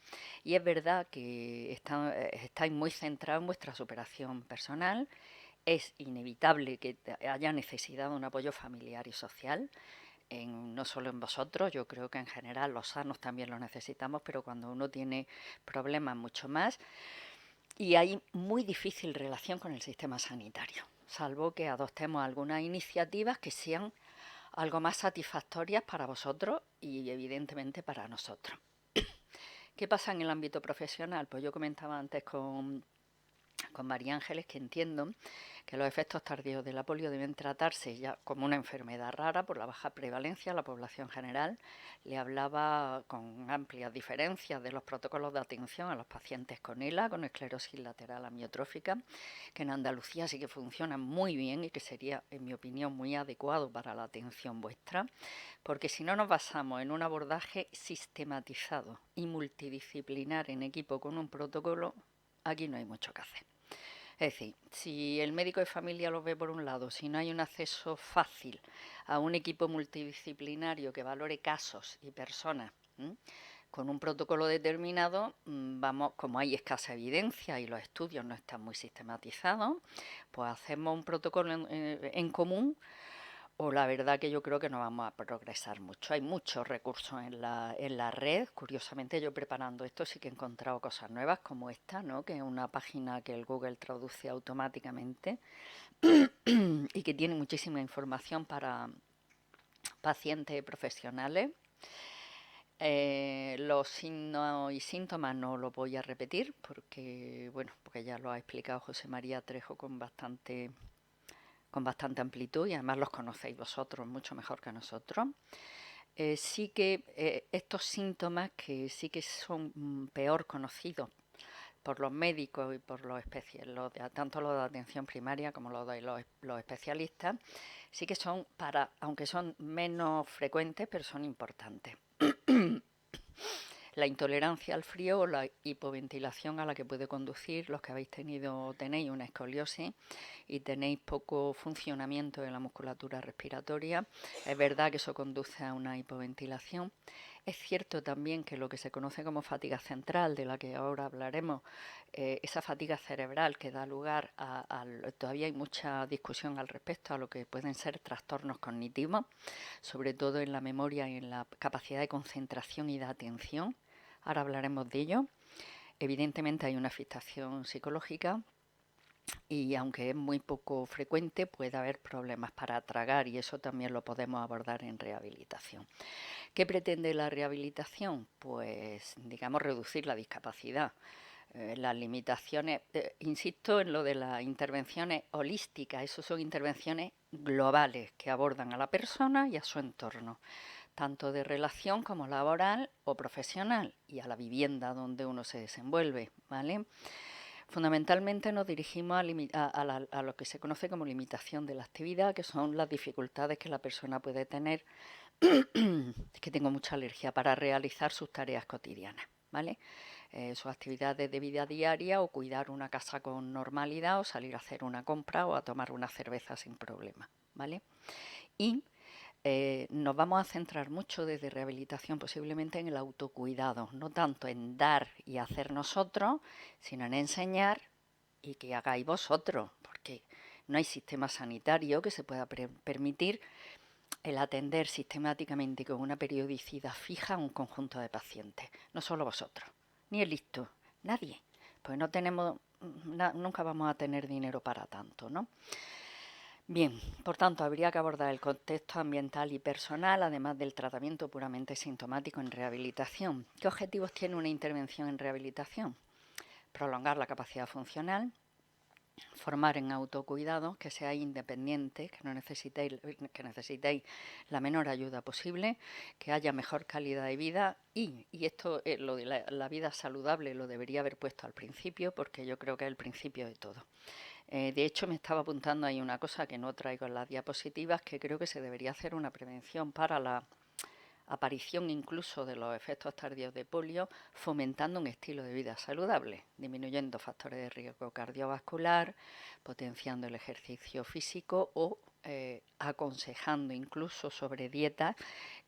Y es verdad que estáis muy centrados en vuestra superación personal. Es inevitable que haya necesidad de un apoyo familiar y social, no solo en vosotros, yo creo que en general los sanos también lo necesitamos, pero cuando uno tiene problemas mucho más. Y hay muy difícil relación con el sistema sanitario, salvo que adoptemos algunas iniciativas que sean algo más satisfactorias para vosotros y evidentemente para nosotros. ¿Qué pasa en el ámbito profesional? Pues yo comentaba antes con María Ángeles que entiendo que los efectos tardíos de la polio deben tratarse ya como una enfermedad rara por la baja prevalencia en la población general. Le hablaba con amplias diferencias de los protocolos de atención a los pacientes con ELA, con esclerosis lateral amiotrófica, que en Andalucía sí que funcionan muy bien y que sería, en mi opinión, muy adecuado para la atención vuestra, porque si no nos basamos en un abordaje sistematizado y multidisciplinar en equipo con un protocolo, aquí no hay mucho que hacer. Es decir, si el médico de familia lo ve por un lado, si no hay un acceso fácil a un equipo multidisciplinario que valore casos y personas con un protocolo determinado, vamos, como hay escasa evidencia y los estudios no están muy sistematizados, pues hacemos un protocolo en común o la verdad que yo creo que no vamos a progresar mucho. Hay muchos recursos en la red. Curiosamente, yo preparando esto sí que he encontrado cosas nuevas como esta, ¿no? Que es una página que el Google traduce automáticamente y que tiene muchísima información para pacientes y profesionales. Los signos y síntomas no los voy a repetir porque ya lo ha explicado José María Trejo con bastante amplitud y además los conocéis vosotros mucho mejor que nosotros. Sí que estos síntomas que sí que son peor conocidos por los médicos y por tanto los de atención primaria como los de los especialistas, sí que son aunque son menos frecuentes, pero son importantes. La intolerancia al frío o la hipoventilación a la que puede conducir los que tenéis una escoliosis y tenéis poco funcionamiento de la musculatura respiratoria. Es verdad que eso conduce a una hipoventilación. Es cierto también que lo que se conoce como fatiga central, de la que ahora hablaremos, esa fatiga cerebral que da lugar todavía hay mucha discusión al respecto a lo que pueden ser trastornos cognitivos, sobre todo en la memoria y en la capacidad de concentración y de atención. Ahora hablaremos de ello. Evidentemente hay una afectación psicológica y aunque es muy poco frecuente puede haber problemas para tragar y eso también lo podemos abordar en rehabilitación. ¿Qué pretende la rehabilitación? Pues digamos reducir la discapacidad. Las limitaciones, insisto en lo de las intervenciones holísticas, eso son intervenciones globales que abordan a la persona y a su entorno, tanto de relación como laboral o profesional y a la vivienda donde uno se desenvuelve, ¿vale? Fundamentalmente nos dirigimos a lo que se conoce como limitación de la actividad, que son las dificultades que la persona puede tener, que tengo mucha alergia, para realizar sus tareas cotidianas, ¿vale? Sus actividades de vida diaria o cuidar una casa con normalidad o salir a hacer una compra o a tomar una cerveza sin problema, ¿vale? Y nos vamos a centrar mucho desde rehabilitación posiblemente en el autocuidado, no tanto en dar y hacer nosotros, sino en enseñar y que hagáis vosotros, porque no hay sistema sanitario que se pueda permitir el atender sistemáticamente y con una periodicidad fija a un conjunto de pacientes, no solo vosotros, ni el listo, nadie, pues no tenemos, nunca vamos a tener dinero para tanto, ¿no? Bien, por tanto, habría que abordar el contexto ambiental y personal, además del tratamiento puramente sintomático en rehabilitación. ¿Qué objetivos tiene una intervención en rehabilitación? Prolongar la capacidad funcional, formar en autocuidado, que seáis independientes, que necesitéis la menor ayuda posible, que haya mejor calidad de vida y esto, lo de la vida saludable lo debería haber puesto al principio porque yo creo que es el principio de todo. De hecho, me estaba apuntando ahí una cosa que no traigo en las diapositivas, que creo que se debería hacer una prevención para la aparición incluso de los efectos tardíos de polio, fomentando un estilo de vida saludable, disminuyendo factores de riesgo cardiovascular, potenciando el ejercicio físico o aconsejando incluso sobre dietas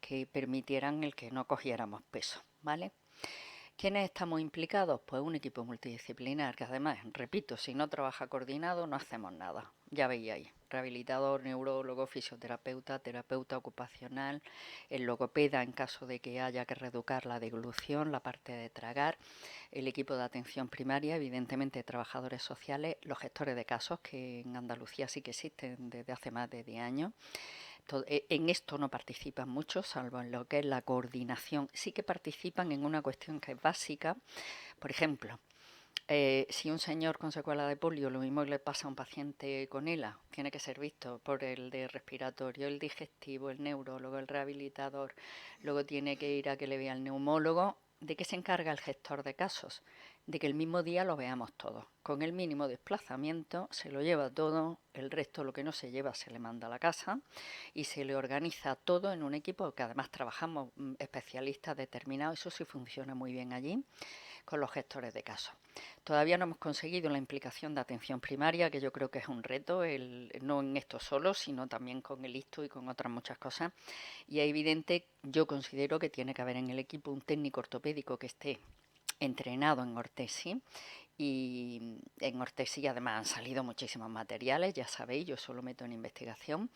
que permitieran el que no cogiéramos peso, ¿vale? ¿Quiénes estamos implicados? Pues un equipo multidisciplinar que además, repito, si no trabaja coordinado no hacemos nada. Ya veis ahí, rehabilitador, neurólogo, fisioterapeuta, terapeuta ocupacional, el logopeda en caso de que haya que reeducar la deglución, la parte de tragar, el equipo de atención primaria, evidentemente trabajadores sociales, los gestores de casos que en Andalucía sí que existen desde hace más de 10 años. En esto no participan muchos, salvo en lo que es la coordinación. Sí que participan en una cuestión que es básica. Por ejemplo, si un señor con secuela de polio, lo mismo le pasa a un paciente con ELA, tiene que ser visto por el de respiratorio, el digestivo, el neurólogo, el rehabilitador, luego tiene que ir a que le vea el neumólogo. ¿De qué se encarga el gestor de casos? De que el mismo día lo veamos todo. Con el mínimo desplazamiento se lo lleva todo, el resto lo que no se lleva se le manda a la casa y se le organiza todo en un equipo que además trabajamos especialistas determinados, eso sí funciona muy bien allí, con los gestores de casos. Todavía no hemos conseguido la implicación de atención primaria, que yo creo que es un reto, no en esto solo, sino también con el ISTU y con otras muchas cosas. Y es evidente, yo considero que tiene que haber en el equipo un técnico ortopédico que esté entrenado en ortesis. Y en ortesis además han salido muchísimos materiales, ya sabéis, yo solo meto en investigación,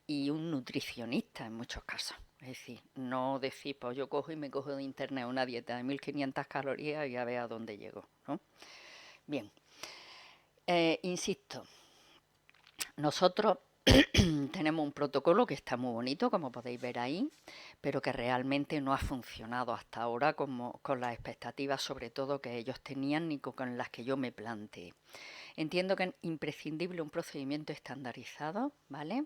y un nutricionista en muchos casos. Es decir, no decir, pues yo cojo y me cojo de internet una dieta de 1500 calorías y ya veo a dónde llego, ¿no? Bien, insisto, nosotros tenemos un protocolo que está muy bonito, como podéis ver ahí, pero que realmente no ha funcionado hasta ahora con las expectativas, sobre todo, que ellos tenían ni con las que yo me planteé. Entiendo que es imprescindible un procedimiento estandarizado, ¿vale?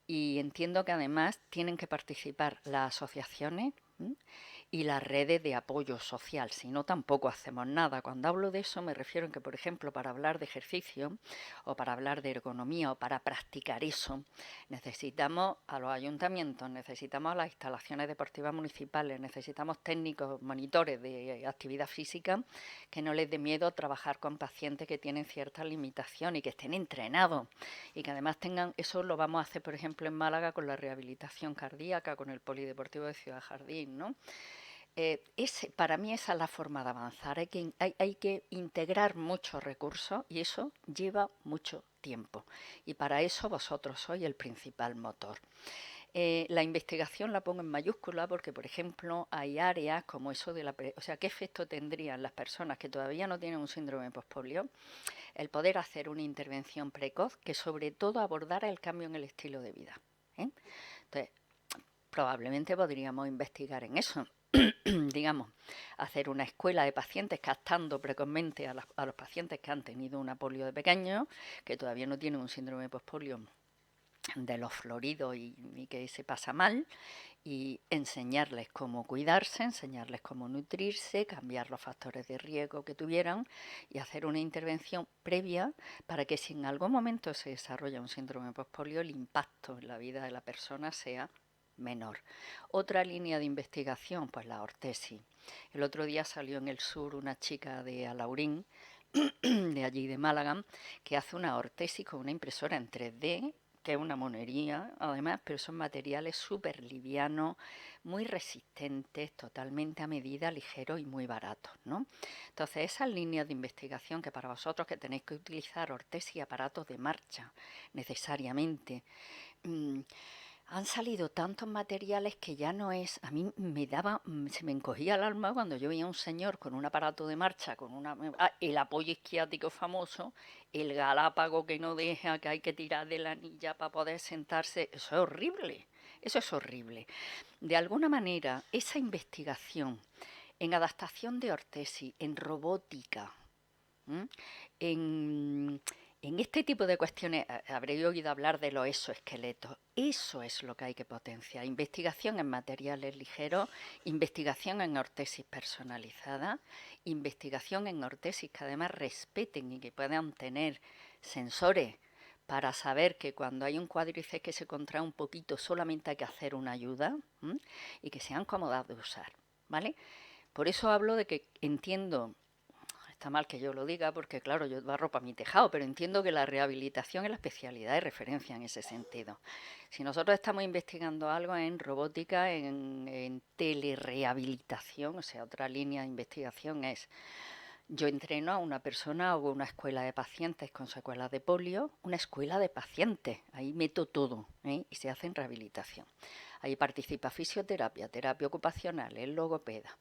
Y entiendo que además tienen que participar las asociaciones y las redes de apoyo social, si no tampoco hacemos nada. Cuando hablo de eso me refiero en que, por ejemplo, para hablar de ejercicio o para hablar de ergonomía o para practicar eso, necesitamos a los ayuntamientos, necesitamos a las instalaciones deportivas municipales, necesitamos técnicos, monitores de actividad física que no les dé miedo trabajar con pacientes que tienen ciertas limitaciones y que estén entrenados y que además tengan, eso lo vamos a hacer, por ejemplo, en Málaga con la rehabilitación cardíaca, con el Polideportivo de Ciudad Jardín, ¿no? Para mí esa es la forma de avanzar. Hay que integrar muchos recursos y eso lleva mucho tiempo. Y para eso vosotros sois el principal motor. La investigación la pongo en mayúscula porque, por ejemplo, hay áreas como eso de o sea, ¿qué efecto tendrían las personas que todavía no tienen un síndrome postpolio el poder hacer una intervención precoz que sobre todo abordara el cambio en el estilo de vida? Entonces, probablemente podríamos investigar en eso. Digamos, hacer una escuela de pacientes captando precozmente a los pacientes que han tenido una polio de pequeño, que todavía no tienen un síndrome postpolio de los floridos y que se pasa mal, y enseñarles cómo cuidarse, enseñarles cómo nutrirse, cambiar los factores de riesgo que tuvieran y hacer una intervención previa para que si en algún momento se desarrolla un síndrome postpolio, el impacto en la vida de la persona sea menor. Otra línea de investigación, pues la ortesis. El otro día salió en El Sur una chica de Alaurín, de allí de Málaga, que hace una ortesis con una impresora en 3D, que es una monería, además, pero son materiales súper livianos, muy resistentes, totalmente a medida, ligeros y muy baratos, ¿no? Entonces, esas líneas de investigación que para vosotros que tenéis que utilizar ortesis y aparatos de marcha necesariamente, han salido tantos materiales que ya no es, a mí se me encogía el alma cuando yo veía a un señor con un aparato de marcha, con el apoyo isquiático famoso, el galápago que no deja, que hay que tirar de la anilla para poder sentarse. Eso es horrible, eso es horrible. De alguna manera, esa investigación en adaptación de ortesis, en robótica, en este tipo de cuestiones, habréis oído hablar de los exoesqueletos. Eso es lo que hay que potenciar. Investigación en materiales ligeros, investigación en ortesis personalizada, investigación en ortesis que además respeten y que puedan tener sensores para saber que cuando hay un cuádriceps que se contrae un poquito solamente hay que hacer una ayuda y que sean cómodas de usar, ¿vale? Por eso hablo de que entiendo. Está mal que yo lo diga porque, claro, yo barro para mi tejado, pero entiendo que la rehabilitación es la especialidad de referencia en ese sentido. Si nosotros estamos investigando algo en robótica, en telerehabilitación, o sea, otra línea de investigación es, yo entreno a una persona, hago una escuela de pacientes con secuelas de polio, una escuela de pacientes, ahí meto todo, y se hace en rehabilitación. Ahí participa fisioterapia, terapia ocupacional, el logopeda.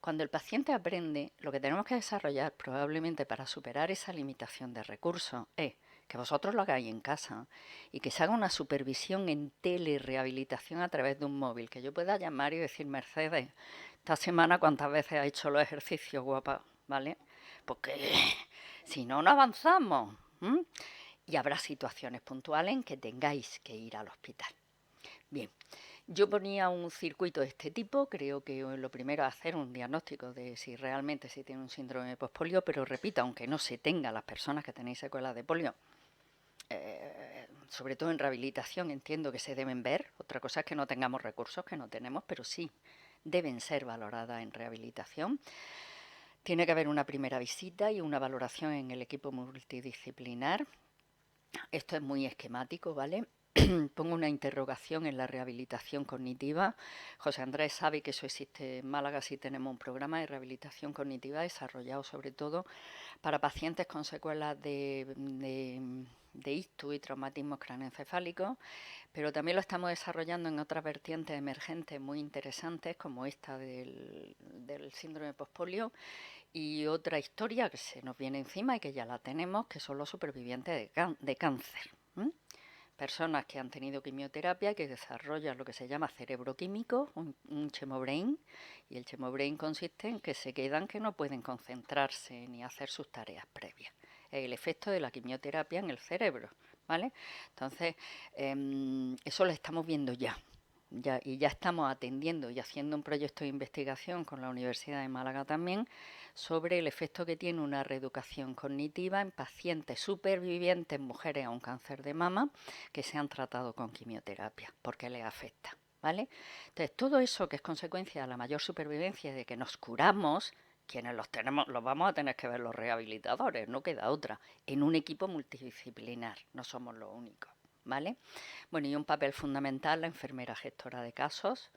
Cuando el paciente aprende, lo que tenemos que desarrollar probablemente para superar esa limitación de recursos es que vosotros lo hagáis en casa y que se haga una supervisión en telerehabilitación a través de un móvil, que yo pueda llamar y decir, Mercedes, esta semana cuántas veces has hecho los ejercicios, guapa, ¿vale? Porque si no, no avanzamos. Y habrá situaciones puntuales en que tengáis que ir al hospital. Bien. Yo ponía un circuito de este tipo, creo que lo primero es hacer un diagnóstico de si realmente se tiene un síndrome de postpolio, pero repito, aunque no se tenga las personas que tenéis secuelas de polio, sobre todo en rehabilitación entiendo que se deben ver, otra cosa es que no tengamos recursos, que no tenemos, pero sí deben ser valoradas en rehabilitación. Tiene que haber una primera visita y una valoración en el equipo multidisciplinar. Esto es muy esquemático, ¿vale? pongo una interrogación en la rehabilitación cognitiva. José Andrés sabe que eso existe en Málaga, sí tenemos un programa de rehabilitación cognitiva desarrollado sobre todo para pacientes con secuelas de ictus y traumatismos craneoencefálicos, pero también lo estamos desarrollando en otras vertientes emergentes muy interesantes como esta del síndrome postpolio y otra historia que se nos viene encima y que ya la tenemos, que son los supervivientes de cáncer. Personas que han tenido quimioterapia, que desarrollan lo que se llama cerebro químico, un chemobrain, y el chemobrain consiste en que se quedan que no pueden concentrarse ni hacer sus tareas previas. Es el efecto de la quimioterapia en el cerebro, ¿vale? Entonces, eso lo estamos viendo ya. Y ya estamos atendiendo y haciendo un proyecto de investigación con la Universidad de Málaga también sobre el efecto que tiene una reeducación cognitiva en pacientes supervivientes, mujeres a un cáncer de mama, que se han tratado con quimioterapia, porque les afecta, ¿vale? Entonces, todo eso que es consecuencia de la mayor supervivencia de que nos curamos, quienes los tenemos, los vamos a tener que ver los rehabilitadores, no queda otra, en un equipo multidisciplinar, no somos los únicos, ¿vale? Bueno, y un papel fundamental la enfermera gestora de casos,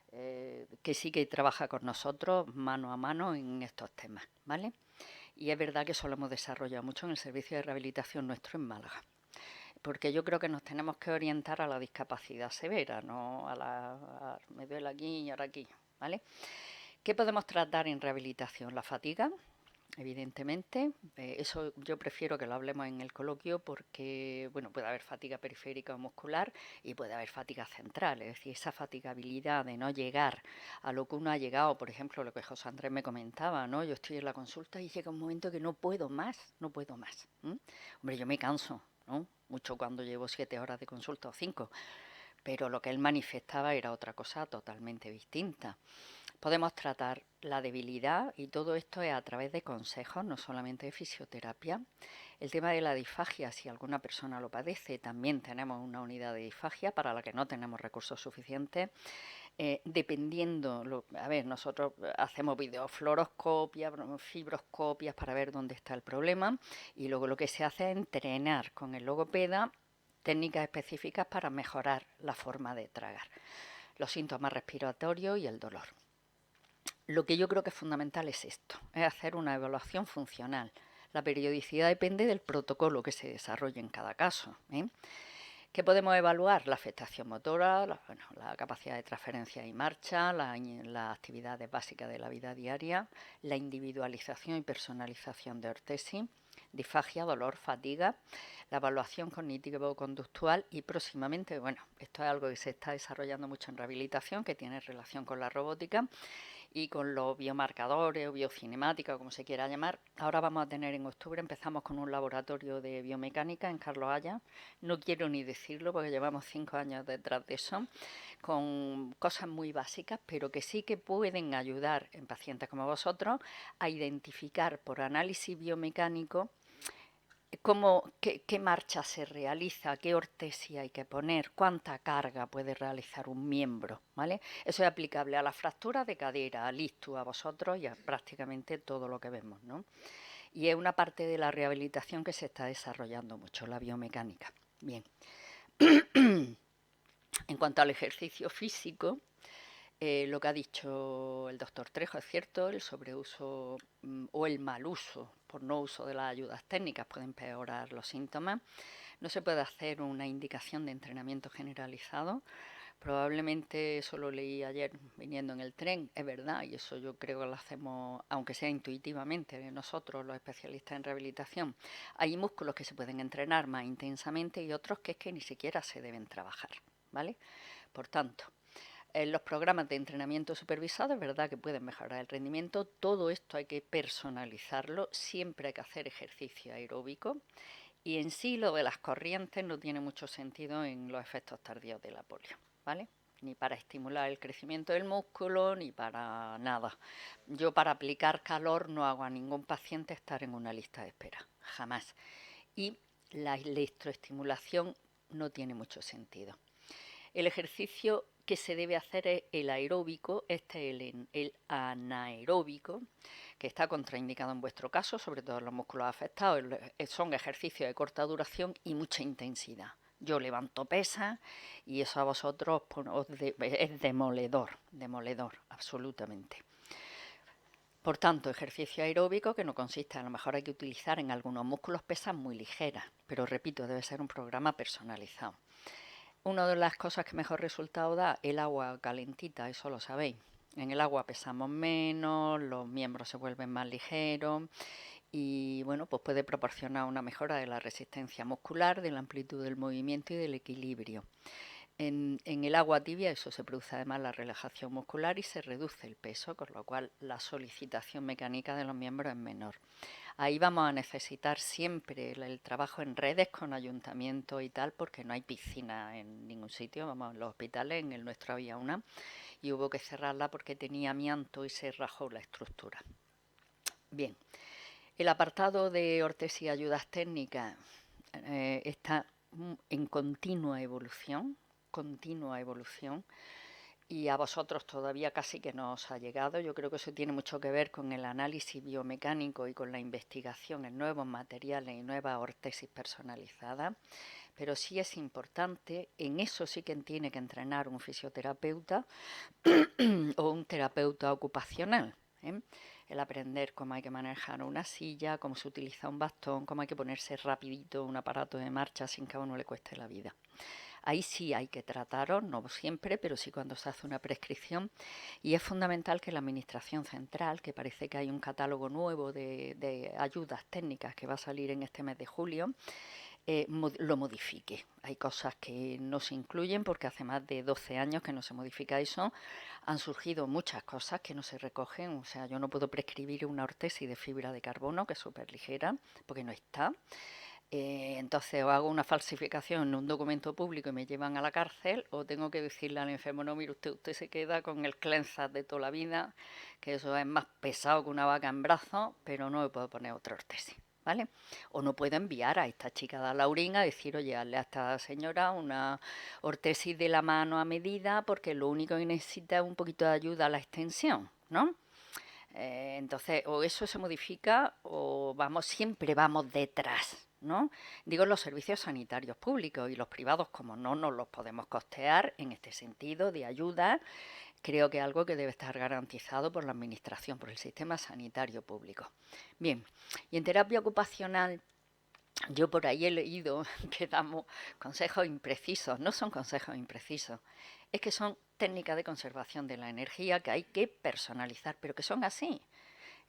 que sí que trabaja con nosotros mano a mano en estos temas, ¿vale? Y es verdad que eso lo hemos desarrollado mucho en el servicio de rehabilitación nuestro en Málaga, porque yo creo que nos tenemos que orientar a la discapacidad severa, no a me duele aquí y ahora aquí, ¿vale? ¿Qué podemos tratar en rehabilitación? La fatiga, evidentemente. Eso yo prefiero que lo hablemos en el coloquio porque, bueno, puede haber fatiga periférica o muscular y puede haber fatiga central, es decir, esa fatigabilidad de no llegar a lo que uno ha llegado, por ejemplo, lo que José Andrés me comentaba, ¿no? Yo estoy en la consulta y llega un momento que no puedo más, no puedo más. Hombre, yo me canso, ¿no? Mucho cuando llevo 7 horas de consulta o 5, pero lo que él manifestaba era otra cosa totalmente distinta. Podemos tratar la debilidad y todo esto es a través de consejos, no solamente de fisioterapia. El tema de la disfagia, si alguna persona lo padece, también tenemos una unidad de disfagia para la que no tenemos recursos suficientes. Dependiendo, a ver, nosotros hacemos videofluoroscopias, fibroscopias para ver dónde está el problema y luego lo que se hace es entrenar con el logopeda técnicas específicas para mejorar la forma de tragar, los síntomas respiratorios y el dolor. Lo que yo creo que es fundamental es esto, es hacer una evaluación funcional. La periodicidad depende del protocolo que se desarrolle en cada caso, ¿eh? ¿Qué podemos evaluar? La afectación motora, la capacidad de transferencia y marcha, las actividades básicas de la vida diaria, la individualización y personalización de ortesis, disfagia, dolor, fatiga, la evaluación cognitivo-conductual y próximamente, bueno, esto es algo que se está desarrollando mucho en rehabilitación, que tiene relación con la robótica, y con los biomarcadores o biocinemática, como se quiera llamar. Ahora vamos a tener en octubre, empezamos con un laboratorio de biomecánica en Carlos Haya. No quiero ni decirlo porque llevamos 5 años detrás de eso, con cosas muy básicas, pero que sí que pueden ayudar en pacientes como vosotros a identificar por análisis biomecánico qué marcha se realiza, qué ortesia hay que poner, cuánta carga puede realizar un miembro, ¿vale? Eso es aplicable a la fractura de cadera, al ictus, a vosotros y a prácticamente todo lo que vemos, ¿no? Y es una parte de la rehabilitación que se está desarrollando mucho, la biomecánica. Bien. En cuanto al ejercicio físico, lo que ha dicho el doctor Trejo es cierto, el sobreuso o el mal uso por no uso de las ayudas técnicas puede empeorar los síntomas. No se puede hacer una indicación de entrenamiento generalizado. Probablemente eso lo leí ayer viniendo en el tren, es verdad, y eso yo creo que lo hacemos, aunque sea intuitivamente, nosotros los especialistas en rehabilitación. Hay músculos que se pueden entrenar más intensamente y otros que es que ni siquiera se deben trabajar, ¿vale? Por tanto, en los programas de entrenamiento supervisado es verdad que pueden mejorar el rendimiento, todo esto hay que personalizarlo, siempre hay que hacer ejercicio aeróbico y en sí lo de las corrientes no tiene mucho sentido en los efectos tardíos de la polio, ¿vale? Ni para estimular el crecimiento del músculo, ni para nada. Yo para aplicar calor no hago a ningún paciente estar en una lista de espera, jamás. Y la electroestimulación no tiene mucho sentido. El ejercicio que se debe hacer es el aeróbico, el anaeróbico, que está contraindicado en vuestro caso, sobre todo en los músculos afectados. Son ejercicios de corta duración y mucha intensidad. Yo levanto pesas y eso a vosotros es demoledor, absolutamente. Por tanto, ejercicio aeróbico que no consiste, a lo mejor hay que utilizar en algunos músculos pesas muy ligeras, pero repito, debe ser un programa personalizado. Una de las cosas que mejor resultado da, el agua calentita, eso lo sabéis. En el agua pesamos menos, los miembros se vuelven más ligeros y bueno, pues puede proporcionar una mejora de la resistencia muscular, de la amplitud del movimiento y del equilibrio. En el agua tibia eso se produce además la relajación muscular y se reduce el peso, con lo cual la solicitación mecánica de los miembros es menor. Ahí vamos a necesitar siempre el trabajo en redes con ayuntamiento y tal, porque no hay piscina en ningún sitio. Vamos, en los hospitales, en el nuestro había una, y hubo que cerrarla porque tenía amianto y se rajó la estructura. Bien, el apartado de ortesis y ayudas técnicas está en continua evolución, y a vosotros todavía casi que no os ha llegado. Yo creo que eso tiene mucho que ver con el análisis biomecánico y con la investigación en nuevos materiales y nuevas ortesis personalizadas, pero sí es importante, en eso sí que tiene que entrenar un fisioterapeuta o un terapeuta ocupacional, ¿eh? El aprender cómo hay que manejar una silla, cómo se utiliza un bastón, cómo hay que ponerse rapidito un aparato de marcha sin que a uno le cueste la vida. Ahí sí hay que trataros, no siempre, pero sí cuando se hace una prescripción. Y es fundamental que la Administración Central, que parece que hay un catálogo nuevo de ayudas técnicas que va a salir en este mes de julio, lo modifique. Hay cosas que no se incluyen porque hace más de 12 años que no se modifica eso. Han surgido muchas cosas que no se recogen. O sea, yo no puedo prescribir una ortesis de fibra de carbono, que es súper ligera, porque no está. Entonces o hago una falsificación en un documento público y me llevan a la cárcel, o tengo que decirle al enfermo, no, mire usted se queda con el Clensas de toda la vida, que eso es más pesado que una vaca en brazos, pero no me puedo poner otra ortesis, ¿vale? O no puedo enviar a esta chica de Laurín a decir, oye, hazle a esta señora una ortesis de la mano a medida, porque lo único que necesita es un poquito de ayuda a la extensión, ¿no? Entonces, o eso se modifica o siempre vamos detrás, ¿no? Digo, los servicios sanitarios públicos y los privados, como no nos los podemos costear en este sentido de ayuda, creo que es algo que debe estar garantizado por la Administración, por el sistema sanitario público. Bien, y en terapia ocupacional, yo por ahí he leído que damos consejos imprecisos. No son consejos imprecisos, es que son técnicas de conservación de la energía que hay que personalizar, pero que son así.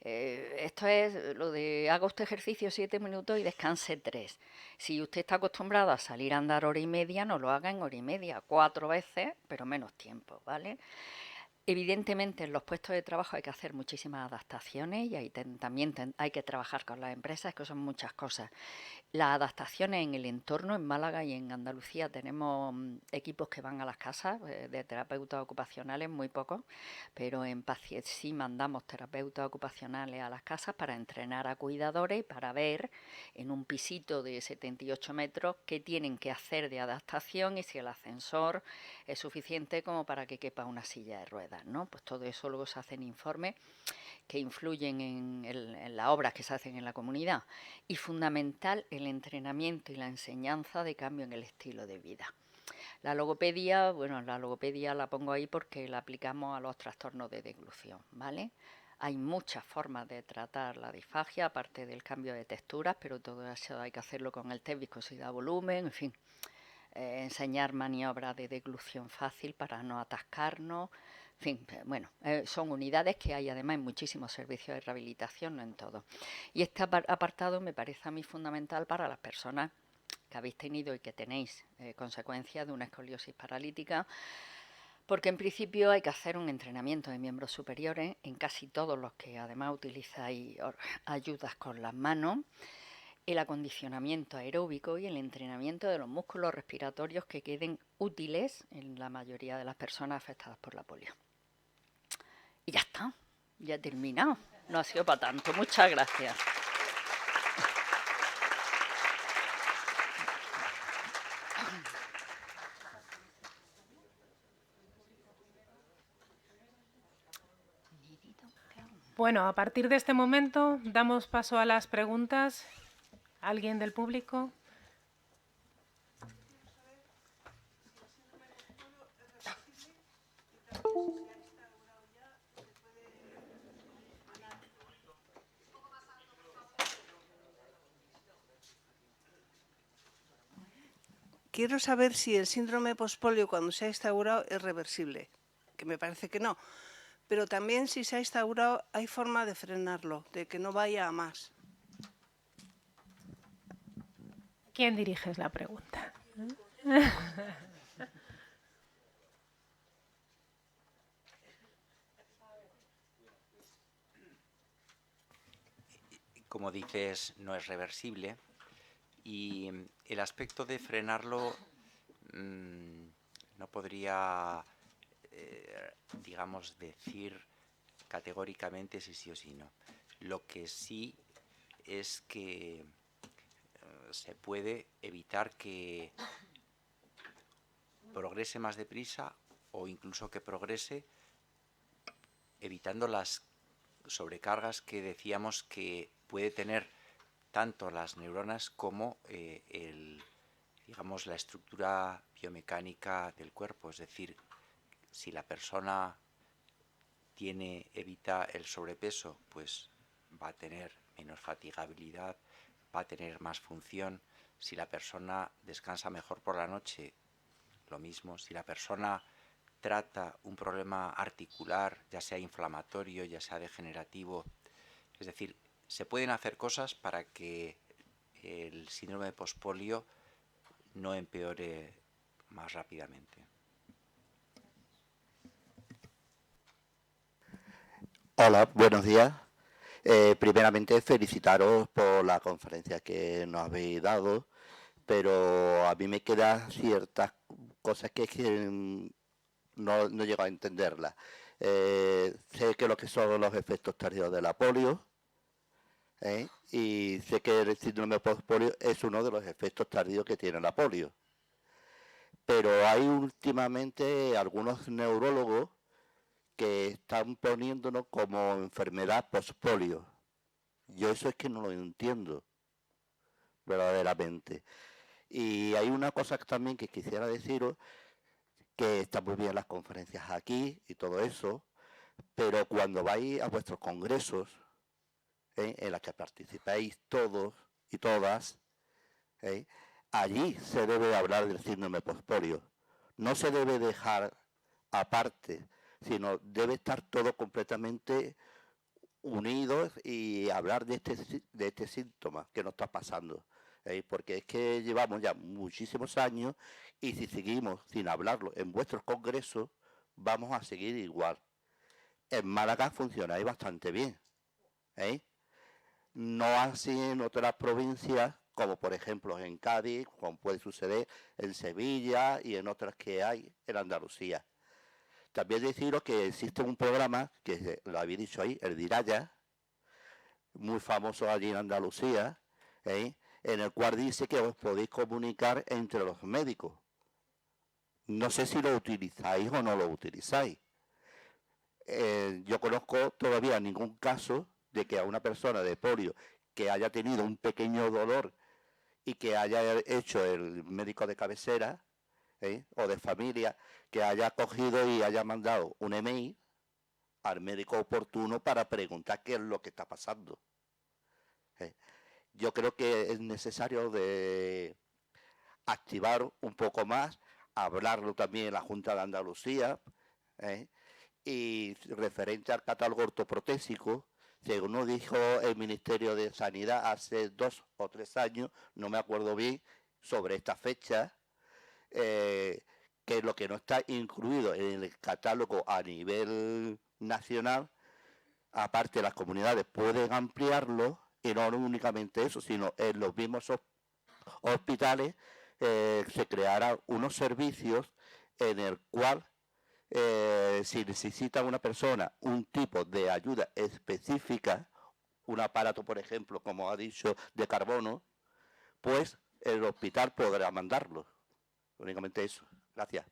Esto es lo de haga usted ejercicio 7 minutos y descanse 3. Si usted está acostumbrado a salir a andar hora y media, no lo haga en hora y media, 4 veces, pero menos tiempo, ¿vale? Evidentemente en los puestos de trabajo hay que hacer muchísimas adaptaciones y también hay que trabajar con las empresas, que son muchas cosas. Las adaptaciones en el entorno, en Málaga y en Andalucía tenemos equipos que van a las casas de terapeutas ocupacionales, muy pocos, pero en Paciet sí mandamos terapeutas ocupacionales a las casas para entrenar a cuidadores y para ver en un pisito de 78 metros qué tienen que hacer de adaptación y si el ascensor es suficiente como para que quepa una silla de ruedas, ¿no? Pues todo eso luego se hace en informes que influyen en las obras que se hacen en la comunidad, y fundamental el entrenamiento y la enseñanza de cambio en el estilo de vida. La logopedia, bueno, la logopedia la pongo ahí porque la aplicamos a los trastornos de deglución, ¿vale? Hay muchas formas de tratar la disfagia, aparte del cambio de texturas, pero todo eso hay que hacerlo con el test, viscosidad, volumen, en fin. Enseñar maniobras de deglución fácil para no atascarnos. En fin, bueno, son unidades que hay además en muchísimos servicios de rehabilitación, no en todos. Y este apartado me parece a mí fundamental para las personas que habéis tenido y que tenéis consecuencias de una escoliosis paralítica, porque en principio hay que hacer un entrenamiento de miembros superiores en casi todos los que además utilizáis ayudas con las manos, el acondicionamiento aeróbico y el entrenamiento de los músculos respiratorios que queden útiles en la mayoría de las personas afectadas por la polio. Y ya está, ya he terminado. No ha sido para tanto. Muchas gracias. Bueno, a partir de este momento damos paso a las preguntas. ¿Alguien del público? quiero saber si el síndrome pospolio cuando se ha instaurado es reversible, que me parece que no, pero también si se ha instaurado hay forma de frenarlo, de que no vaya a más. ¿Quién dirige la pregunta? Como dices, no es reversible y el aspecto de frenarlo no podría, digamos, decir categóricamente si sí o si no. Lo que sí es que se puede evitar que progrese más deprisa o incluso que progrese evitando las sobrecargas que decíamos que puede tener tanto las neuronas como digamos, la estructura biomecánica del cuerpo. Es decir, si la persona evita el sobrepeso, pues va a tener menos fatigabilidad, va a tener más función. Si la persona descansa mejor por la noche, lo mismo. Si la persona trata un problema articular, ya sea inflamatorio, ya sea degenerativo, es decir, se pueden hacer cosas para que el síndrome de pospolio no empeore más rápidamente. Hola, buenos días. Primeramente felicitaros por la conferencia que nos habéis dado, pero a mí me quedan ciertas cosas que no llego a entenderlas. Sé que lo que son los efectos tardíos de la polio, y sé que el síndrome postpolio es uno de los efectos tardíos que tiene la polio. Pero hay últimamente algunos neurólogos que están poniéndonos como enfermedad postpolio. Yo eso es que no lo entiendo verdaderamente. Y hay una cosa también que quisiera deciros, que está muy bien las conferencias aquí y todo eso, pero cuando vais a vuestros congresos, en los que participáis todos y todas, allí se debe hablar del síndrome postpolio. No se debe dejar aparte, sino debe estar todo completamente unidos y hablar de este síntoma que nos está pasando. Porque es que llevamos ya muchísimos años y si seguimos sin hablarlo en vuestros congresos, vamos a seguir igual. En Málaga funcionáis bastante bien. No así en otras provincias, como por ejemplo en Cádiz, como puede suceder en Sevilla y en otras que hay en Andalucía. También deciros que existe un programa, que lo habéis dicho ahí, el Diraya, muy famoso allí en Andalucía, en el cual dice que os podéis comunicar entre los médicos. No sé si lo utilizáis o no lo utilizáis. Yo conozco todavía ningún caso de que a una persona de polio que haya tenido un pequeño dolor y que haya hecho el médico de cabecera o de familia, que haya cogido y haya mandado un email al médico oportuno para preguntar qué es lo que está pasando. Yo creo que es necesario de activar un poco más, hablarlo también en la Junta de Andalucía, y referente al catálogo ortoprotésico, según nos dijo el Ministerio de Sanidad hace 2 o 3 años, no me acuerdo bien, sobre esta fecha, que lo que no está incluido en el catálogo a nivel nacional, aparte las comunidades pueden ampliarlo, y no únicamente eso, sino en los mismos hospitales se crearán unos servicios en el cual si necesita una persona un tipo de ayuda específica, un aparato, por ejemplo, como ha dicho, de carbono, pues el hospital podrá mandarlo. Únicamente eso. Gracias.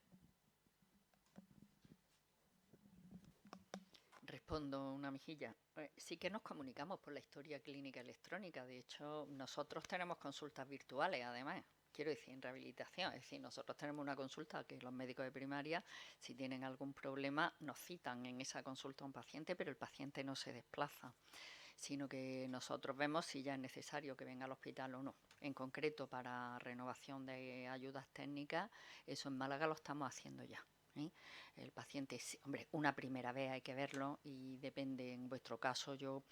Respondo una mejilla. Sí que nos comunicamos por la historia clínica electrónica. De hecho, nosotros tenemos consultas virtuales, además. Quiero decir, en rehabilitación. Es decir, nosotros tenemos una consulta que los médicos de primaria, si tienen algún problema, nos citan en esa consulta a un paciente, pero el paciente no se desplaza. sino que nosotros vemos si ya es necesario que venga al hospital o no. En concreto, para renovación de ayudas técnicas, eso en Málaga lo estamos haciendo ya. El paciente, hombre, una primera vez hay que verlo y depende, en vuestro caso yo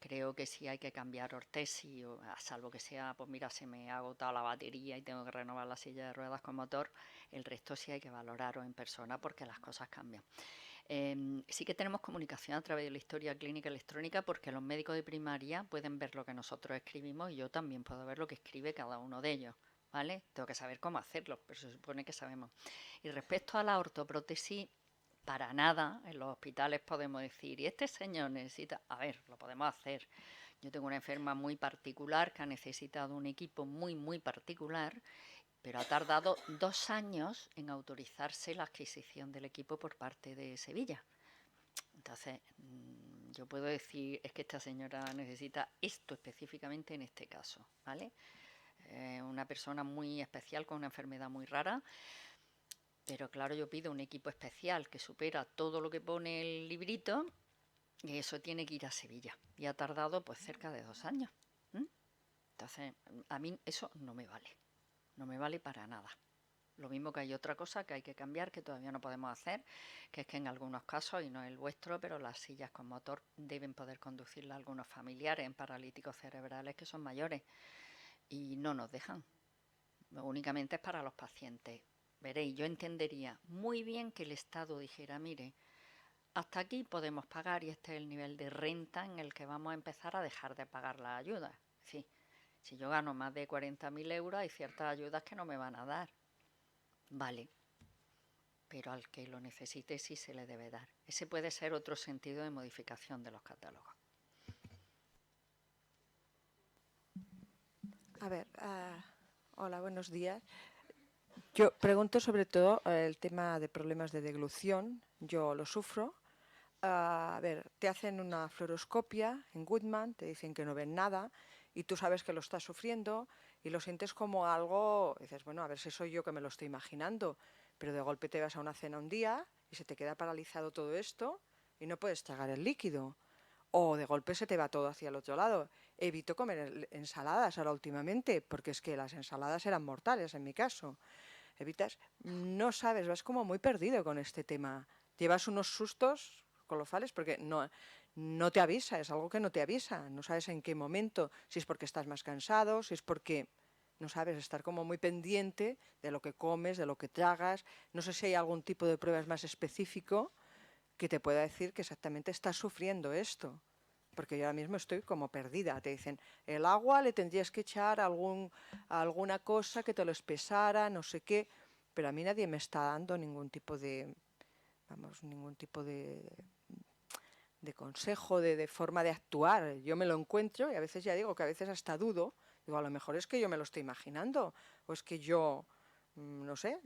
creo que si hay que cambiar ortesis, a salvo que sea, pues mira, se me ha agotado la batería y tengo que renovar la silla de ruedas con motor, el resto sí hay que valorarlo en persona porque las cosas cambian. Sí que tenemos comunicación a través de la historia clínica electrónica porque los médicos de primaria pueden ver lo que nosotros escribimos y yo también puedo ver lo que escribe cada uno de ellos, ¿vale? Tengo que saber cómo hacerlo, pero se supone que sabemos. Y respecto a la ortoprótesis, para nada en los hospitales podemos decir, y este señor necesita, a ver, lo podemos hacer. Yo tengo una enferma muy particular que ha necesitado un equipo muy particular, pero ha tardado 2 años en autorizarse la adquisición del equipo por parte de Sevilla. Entonces, yo puedo decir, es que esta señora necesita esto específicamente en este caso, ¿vale? Una persona muy especial con una enfermedad muy rara, pero claro, yo pido un equipo especial que supera todo lo que pone el librito y eso tiene que ir a Sevilla. Y ha tardado pues cerca de 2 años. Entonces, a mí eso no me vale. No me vale para nada. Lo mismo que hay otra cosa que hay que cambiar, que todavía no podemos hacer, que es que en algunos casos, y no es el vuestro, pero las sillas con motor deben poder conducirlas algunos familiares en paralíticos cerebrales que son mayores y no nos dejan. Únicamente es para los pacientes. Veréis, yo entendería muy bien que el Estado dijera, mire, hasta aquí podemos pagar y este es el nivel de renta en el que vamos a empezar a dejar de pagar las ayudas. Sí, si yo gano más de 40.000 euros hay ciertas ayudas que no me van a dar. Vale, pero al que lo necesite sí se le debe dar. Ese puede ser otro sentido de modificación de los catálogos. A ver, hola, buenos días. Yo pregunto sobre todo el tema de problemas de deglución. Yo lo sufro. A ver, te hacen una fluoroscopia en Goodman, te dicen que no ven nada y tú sabes que lo estás sufriendo y lo sientes como algo, dices, bueno, a ver si soy yo que me lo estoy imaginando, pero de golpe te vas a una cena un día y se te queda paralizado todo esto y no puedes tragar el líquido. O de golpe se te va todo hacia el otro lado. Evito comer ensaladas ahora últimamente, porque es que las ensaladas eran mortales en mi caso. Evitas, no sabes, vas como muy perdido con este tema. Llevas unos sustos colosales porque no te avisa, es algo que no te avisa. No sabes en qué momento, si es porque estás más cansado, si es porque no sabes, estar como muy pendiente de lo que comes, de lo que tragas. No sé si hay algún tipo de pruebas más específico que te pueda decir que exactamente estás sufriendo esto. Porque yo ahora mismo estoy como perdida. Te dicen, el agua le tendrías que echar alguna cosa que te lo espesara, no sé qué, pero a mí nadie me está dando ningún tipo de, ningún tipo de consejo, de forma de actuar. Yo me lo encuentro y a veces ya digo que a veces hasta dudo. Digo, a lo mejor es que yo me lo estoy imaginando o es que yo, no sé,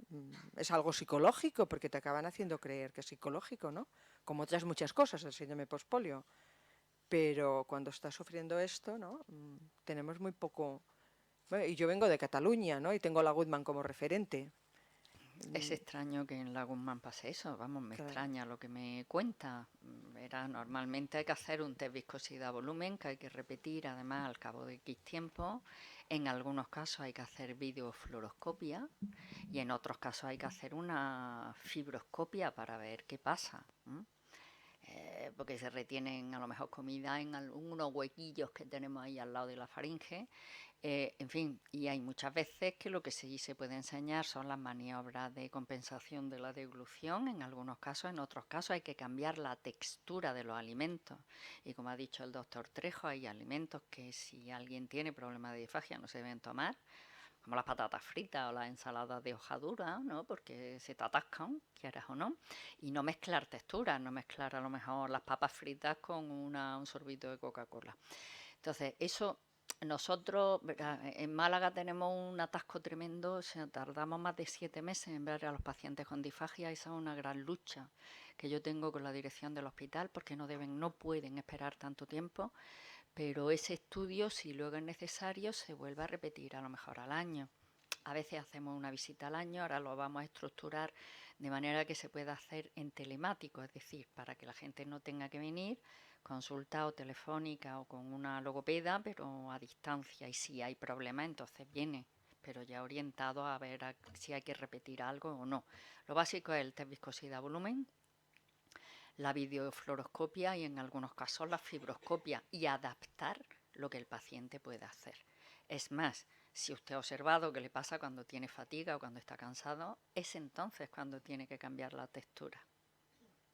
es algo psicológico porque te acaban haciendo creer que es psicológico, ¿no? Como otras muchas cosas, el síndrome postpolio. Pero cuando estás sufriendo esto, ¿no? Tenemos muy poco. Bueno, y yo vengo de Cataluña, ¿no? Y tengo a la Goodman como referente. Es extraño que en la Guzmán pase eso, vamos, me extraña lo que me cuenta. Normalmente hay que hacer un test viscosidad-volumen que hay que repetir además al cabo de X tiempo. En algunos casos hay que hacer videofluoroscopia y en otros casos hay que hacer una fibroscopia para ver qué pasa. Porque se retienen a lo mejor comida en algunos huequillos que tenemos ahí al lado de la faringe. En fin, y hay muchas veces que lo que sí se puede enseñar son las maniobras de compensación de la deglución, en algunos casos, en otros casos hay que cambiar la textura de los alimentos. Y como ha dicho el doctor Trejo, hay alimentos que si alguien tiene problemas de disfagia no se deben tomar, como las patatas fritas o las ensaladas de hojadura, ¿no? Porque se te atascan, quieras o no, y no mezclar texturas, no mezclar a lo mejor las papas fritas con un sorbito de Coca-Cola. Entonces, eso nosotros en Málaga tenemos un atasco tremendo, o sea, tardamos más de 7 meses en ver a los pacientes con disfagia, esa es una gran lucha que yo tengo con la dirección del hospital porque no pueden esperar tanto tiempo. Pero ese estudio, si luego es necesario, se vuelve a repetir a lo mejor al año. A veces hacemos una visita al año, ahora lo vamos a estructurar de manera que se pueda hacer en telemático, es decir, para que la gente no tenga que venir, consulta o telefónica o con una logopeda, pero a distancia. Y si hay problemas, entonces viene, pero ya orientado a ver si hay que repetir algo o no. Lo básico es el test viscosidad volumen, la videofluoroscopia y en algunos casos la fibroscopia, y adaptar lo que el paciente puede hacer. Es más, si usted ha observado qué le pasa cuando tiene fatiga o cuando está cansado, es entonces cuando tiene que cambiar la textura.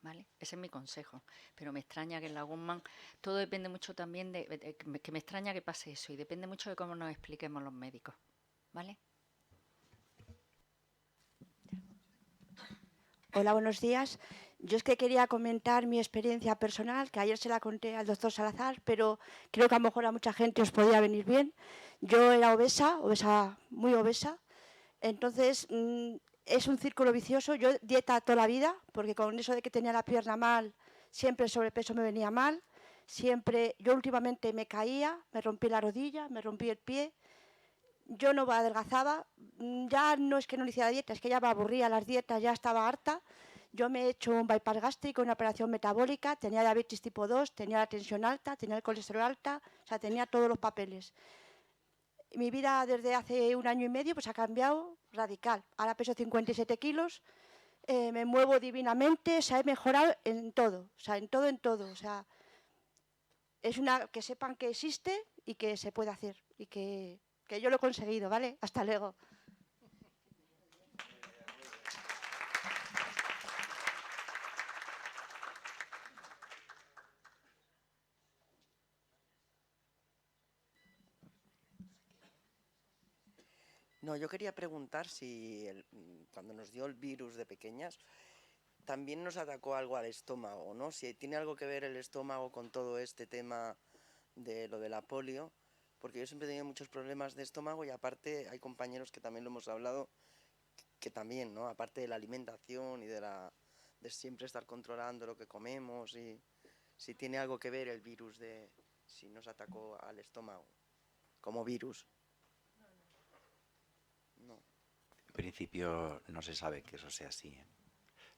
¿Vale? Ese es mi consejo. Pero me extraña que en la Guttmann todo depende mucho también que me extraña que pase eso, y depende mucho de cómo nos expliquemos los médicos. ¿Vale? Hola, buenos días. Yo es que quería comentar mi experiencia personal, que ayer se la conté al doctor Salazar, pero creo que a lo mejor a mucha gente os podía venir bien. Yo era obesa, muy obesa. Entonces, es un círculo vicioso. Yo dieta toda la vida, porque con eso de que tenía la pierna mal, siempre el sobrepeso me venía mal. Yo últimamente me caía, me rompí la rodilla, me rompí el pie. Yo no adelgazaba, ya no es que no le hiciera dieta, es que ya me aburría las dietas, ya estaba harta. Yo me he hecho un bypass gástrico, una operación metabólica, tenía diabetes tipo 2, tenía la tensión alta, tenía el colesterol alta, o sea, tenía todos los papeles. Mi vida desde hace 1 año y medio pues ha cambiado radical. Ahora peso 57 kilos, me muevo divinamente, o sea, he mejorado en todo, o sea, en todo. O sea, que sepan que existe y que se puede hacer y que yo lo he conseguido, ¿vale? Hasta luego. No, yo quería preguntar si cuando nos dio el virus de pequeñas, también nos atacó algo al estómago, ¿no? Si tiene algo que ver el estómago con todo este tema de lo de la polio, porque yo siempre he tenido muchos problemas de estómago y aparte hay compañeros que también lo hemos hablado, que también, ¿no? Aparte de la alimentación y de siempre estar controlando lo que comemos, y si tiene algo que ver el virus si nos atacó al estómago como virus. No. En principio no se sabe que eso sea así, ¿eh?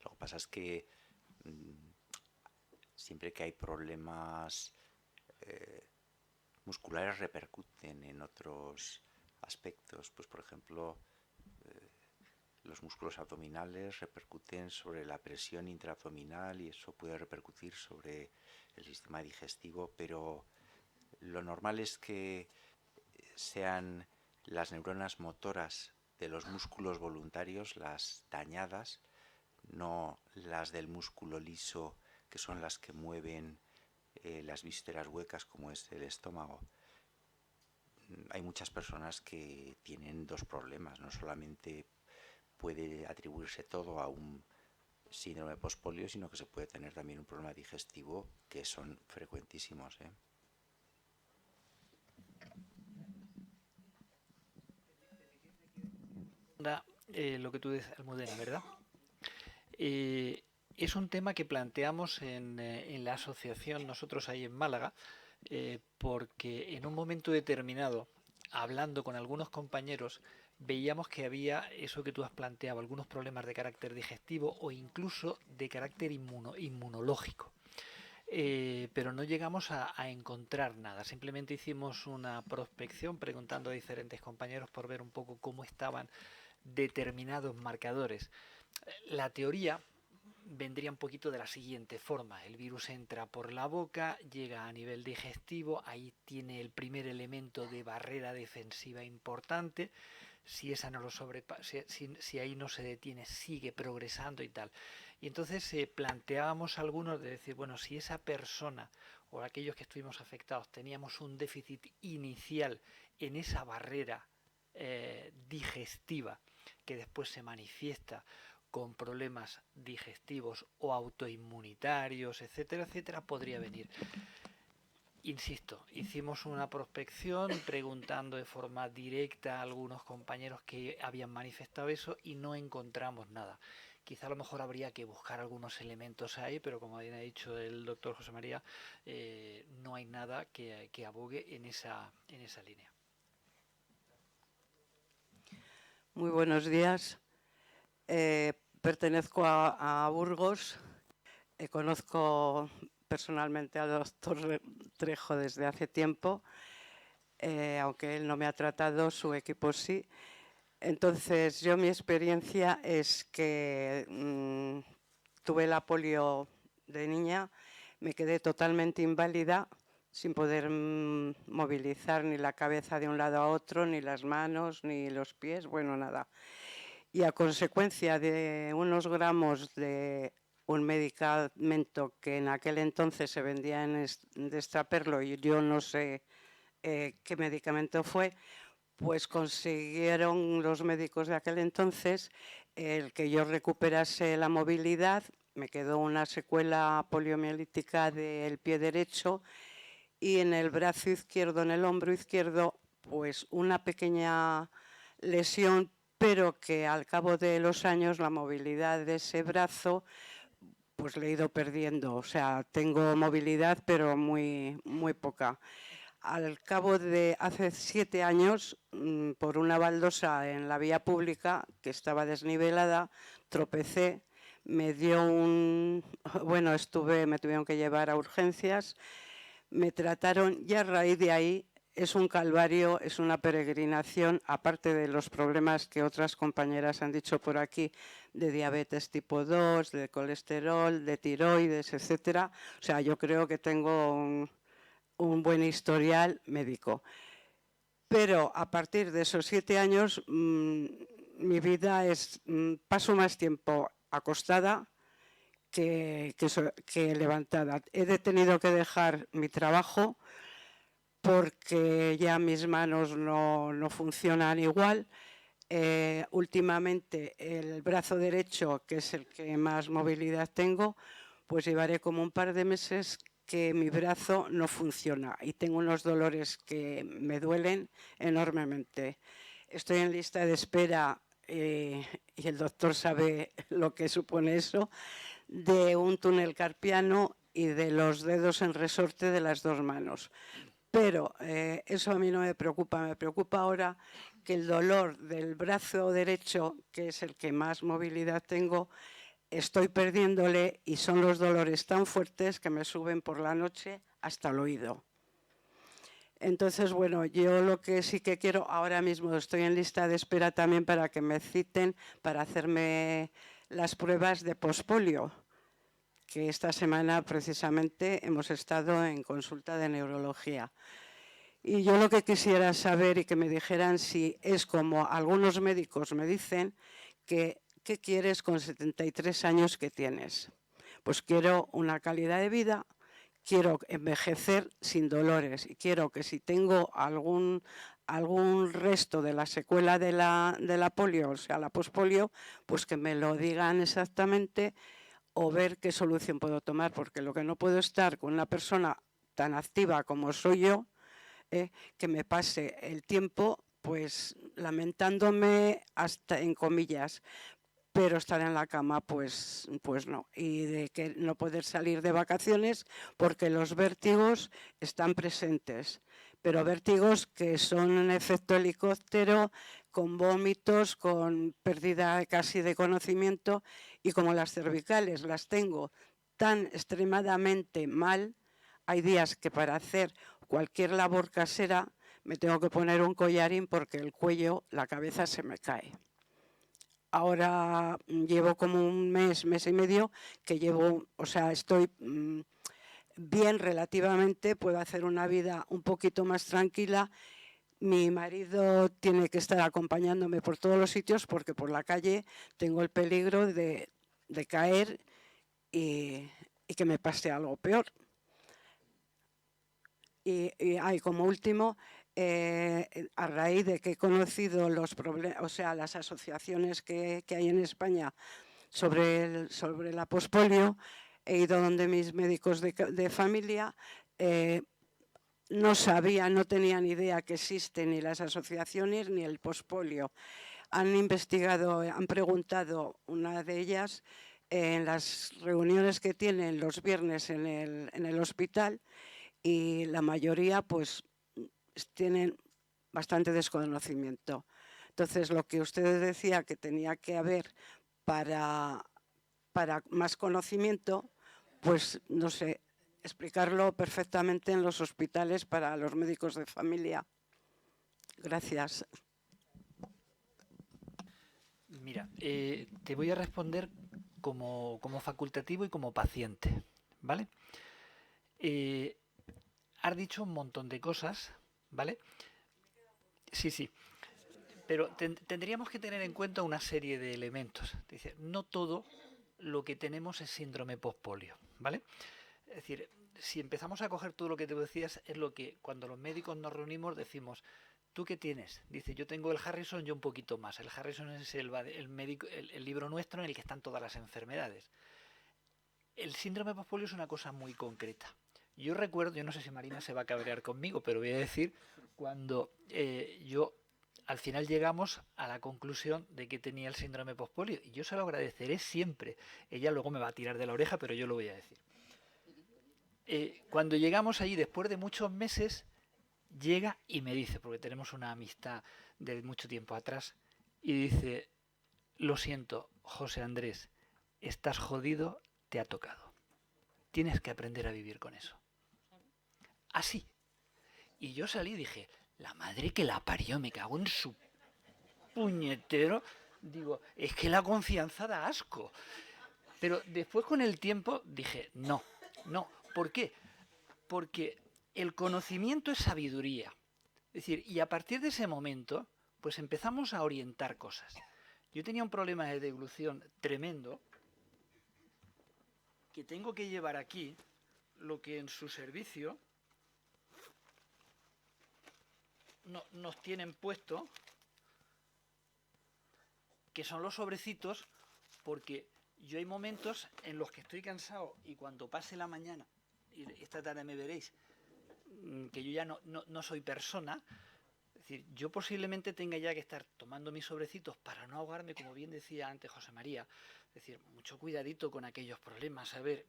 Lo que pasa es que siempre que hay problemas musculares repercuten en otros aspectos. Pues por ejemplo, los músculos abdominales repercuten sobre la presión intraabdominal y eso puede repercutir sobre el sistema digestivo, pero lo normal es que sean las neuronas motoras de los músculos voluntarios las dañadas, no las del músculo liso, que son las que mueven las vísceras huecas, como es el estómago. Hay muchas personas que tienen dos problemas, no solamente puede atribuirse todo a un síndrome postpolio, sino que se puede tener también un problema digestivo, que son frecuentísimos, ¿eh? Lo que tú dices, Almudena, ¿verdad? Es un tema que planteamos en la asociación nosotros ahí en Málaga, porque en un momento determinado, hablando con algunos compañeros, veíamos que había eso que tú has planteado, algunos problemas de carácter digestivo o incluso de carácter inmunológico. Pero no llegamos a encontrar nada, simplemente hicimos una prospección preguntando a diferentes compañeros por ver un poco cómo estaban determinados marcadores. La teoría vendría un poquito de la siguiente forma: el virus entra por la boca, llega a nivel digestivo, ahí tiene el primer elemento de barrera defensiva importante. Si esa no lo si ahí no se detiene, sigue progresando y tal. Y entonces planteábamos algunos de decir, bueno, si esa persona o aquellos que estuvimos afectados teníamos un déficit inicial en esa barrera digestiva, que después se manifiesta con problemas digestivos o autoinmunitarios, etcétera, etcétera, podría venir. Insisto, hicimos una prospección preguntando de forma directa a algunos compañeros que habían manifestado eso y no encontramos nada. Quizá a lo mejor habría que buscar algunos elementos ahí, pero como bien ha dicho el doctor José María, no hay nada que abogue en esa línea. Muy buenos días. Pertenezco a Burgos. Conozco personalmente al doctor Trejo desde hace tiempo, aunque él no me ha tratado, su equipo sí. Entonces, yo mi experiencia es que tuve la polio de niña, me quedé totalmente inválida, sin poder movilizar ni la cabeza de un lado a otro, ni las manos, ni los pies, bueno, nada. Y a consecuencia de unos gramos de un medicamento que en aquel entonces se vendía de extraperlo, y yo no sé qué medicamento fue, pues consiguieron los médicos de aquel entonces el que yo recuperase la movilidad. Me quedó una secuela poliomielítica del pie derecho y en el brazo izquierdo, en el hombro izquierdo, pues una pequeña lesión, pero que al cabo de los años la movilidad de ese brazo pues le he ido perdiendo. O sea, tengo movilidad, pero muy, muy poca. Al cabo de hace 7 años, por una baldosa en la vía pública que estaba desnivelada, tropecé, me dio bueno, me tuvieron que llevar a urgencias, me trataron y a raíz de ahí es un calvario, es una peregrinación, aparte de los problemas que otras compañeras han dicho por aquí, de diabetes tipo 2, de colesterol, de tiroides, etcétera. O sea, yo creo que tengo un buen historial médico. Pero a partir de esos 7 años, mi vida paso más tiempo acostada que levantada. He tenido que dejar mi trabajo porque ya mis manos no funcionan igual. Últimamente el brazo derecho, que es el que más movilidad tengo, pues llevaré como un par de meses que mi brazo no funciona y tengo unos dolores que me duelen enormemente. Estoy en lista de espera, y el doctor sabe lo que supone eso, de un túnel carpiano y de los dedos en resorte de las 2 manos. Pero eso a mí no me preocupa ahora que el dolor del brazo derecho, que es el que más movilidad tengo, estoy perdiéndole y son los dolores tan fuertes que me suben por la noche hasta el oído. Entonces, bueno, yo lo que sí que quiero, ahora mismo estoy en lista de espera también para que me citen para hacerme las pruebas de pospolio, que esta semana precisamente hemos estado en consulta de neurología. Y yo lo que quisiera saber y que me dijeran si es como algunos médicos me dicen que ¿qué quieres con 73 años que tienes? Pues quiero una calidad de vida, quiero envejecer sin dolores y quiero que si tengo algún resto de la secuela de la polio, o sea, la pospolio, pues que me lo digan exactamente o ver qué solución puedo tomar, porque lo que no puedo estar con una persona tan activa como soy yo, que me pase el tiempo pues lamentándome hasta en comillas, pero estar en la cama pues no, y de que no poder salir de vacaciones porque los vértigos están presentes, pero vértigos que son en efecto helicóptero, con vómitos, con pérdida casi de conocimiento, y como las cervicales las tengo tan extremadamente mal, hay días que para hacer cualquier labor casera me tengo que poner un collarín porque el cuello, la cabeza se me cae. Ahora llevo como un mes y medio que estoy bien relativamente, puedo hacer una vida un poquito más tranquila. Mi marido tiene que estar acompañándome por todos los sitios porque por la calle tengo el peligro de caer y que me pase algo peor. Y como último, a raíz de que he conocido los problemas, o sea, las asociaciones que hay en España sobre la pospolio, he ido donde mis médicos de familia, no tenían idea que existen ni las asociaciones ni el pospolio. Han investigado, han preguntado, una de ellas, en las reuniones que tienen los viernes en el hospital, y la mayoría pues tienen bastante desconocimiento. Entonces, lo que usted decía que tenía que haber para más conocimiento, pues no sé, explicarlo perfectamente en los hospitales para los médicos de familia. Gracias. Mira, te voy a responder como facultativo y como paciente, ¿vale? Has dicho un montón de cosas, ¿vale? Sí, sí. Pero tendríamos que tener en cuenta una serie de elementos. Dice, no todo lo que tenemos es síndrome postpolio, ¿vale? Es decir, si empezamos a coger todo lo que te decías, es lo que cuando los médicos nos reunimos decimos, ¿tú qué tienes? Dice, yo tengo el Harrison, yo un poquito más. El Harrison es el libro nuestro en el que están todas las enfermedades. El síndrome postpolio es una cosa muy concreta. Yo recuerdo, yo no sé si Marina se va a cabrear conmigo, pero voy a decir, cuando yo al final llegamos a la conclusión de que tenía el síndrome postpolio, y yo se lo agradeceré siempre. Ella luego me va a tirar de la oreja, pero yo lo voy a decir. Cuando llegamos allí, después de muchos meses, llega y me dice, porque tenemos una amistad de mucho tiempo atrás, y dice, lo siento, José Andrés, estás jodido, te ha tocado. Tienes que aprender a vivir con eso. Así. Y yo salí y dije, la madre que la parió, me cago en su puñetero. Digo, es que la confianza da asco. Pero después con el tiempo dije, no. ¿Por qué? Porque el conocimiento es sabiduría. Es decir, y a partir de ese momento, pues empezamos a orientar cosas. Yo tenía un problema de deglución tremendo, que tengo que llevar aquí lo que en su servicio nos tienen puesto, que son los sobrecitos, porque yo hay momentos en los que estoy cansado y cuando pase la mañana, y esta tarde me veréis, que yo ya no soy persona, es decir, yo posiblemente tenga ya que estar tomando mis sobrecitos para no ahogarme, como bien decía antes José María. Es decir, mucho cuidadito con aquellos problemas, a ver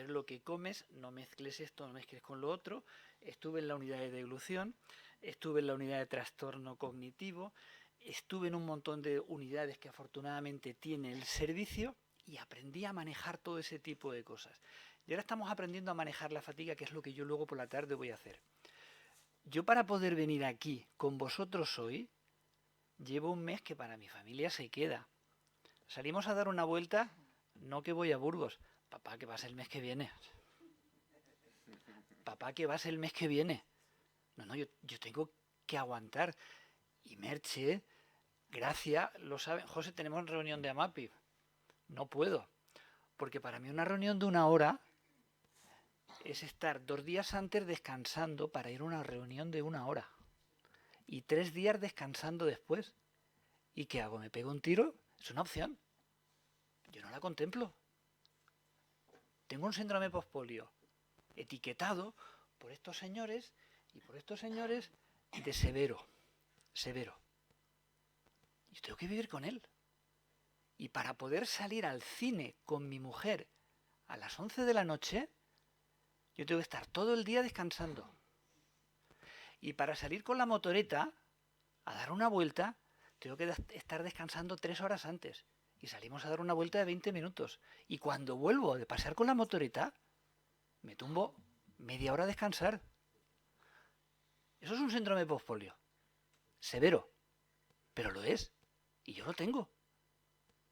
lo que comes, no mezcles esto, no mezcles con lo otro. Estuve en la unidad de deglución, estuve en la unidad de trastorno cognitivo, estuve en un montón de unidades que afortunadamente tiene el servicio y aprendí a manejar todo ese tipo de cosas. Y ahora estamos aprendiendo a manejar la fatiga, que es lo que yo luego por la tarde voy a hacer. Yo para poder venir aquí con vosotros hoy, llevo un mes que para mi familia se queda. Salimos a dar una vuelta, no que voy a Burgos. Papá, que vas el mes que viene. Papá, que vas el mes que viene. No, yo tengo que aguantar. Y Merche, Gracia, lo saben. José, tenemos reunión de AMAPI. No puedo. Porque para mí una reunión de 1 hora es estar 2 días antes descansando para ir a una reunión de 1 hora. Y 3 días descansando después. ¿Y qué hago? ¿Me pego un tiro? Es una opción. Yo no la contemplo. Tengo un síndrome postpolio etiquetado por estos señores y por estos señores de severo. Y tengo que vivir con él. Y para poder salir al cine con mi mujer a las 11 de la noche, yo tengo que estar todo el día descansando. Y para salir con la motoreta a dar una vuelta, tengo que estar descansando 3 horas antes. Y salimos a dar una vuelta de 20 minutos. Y cuando vuelvo de pasear con la motoreta, me tumbo media hora a descansar. Eso es un síndrome postpolio. Severo. Pero lo es. Y yo lo tengo.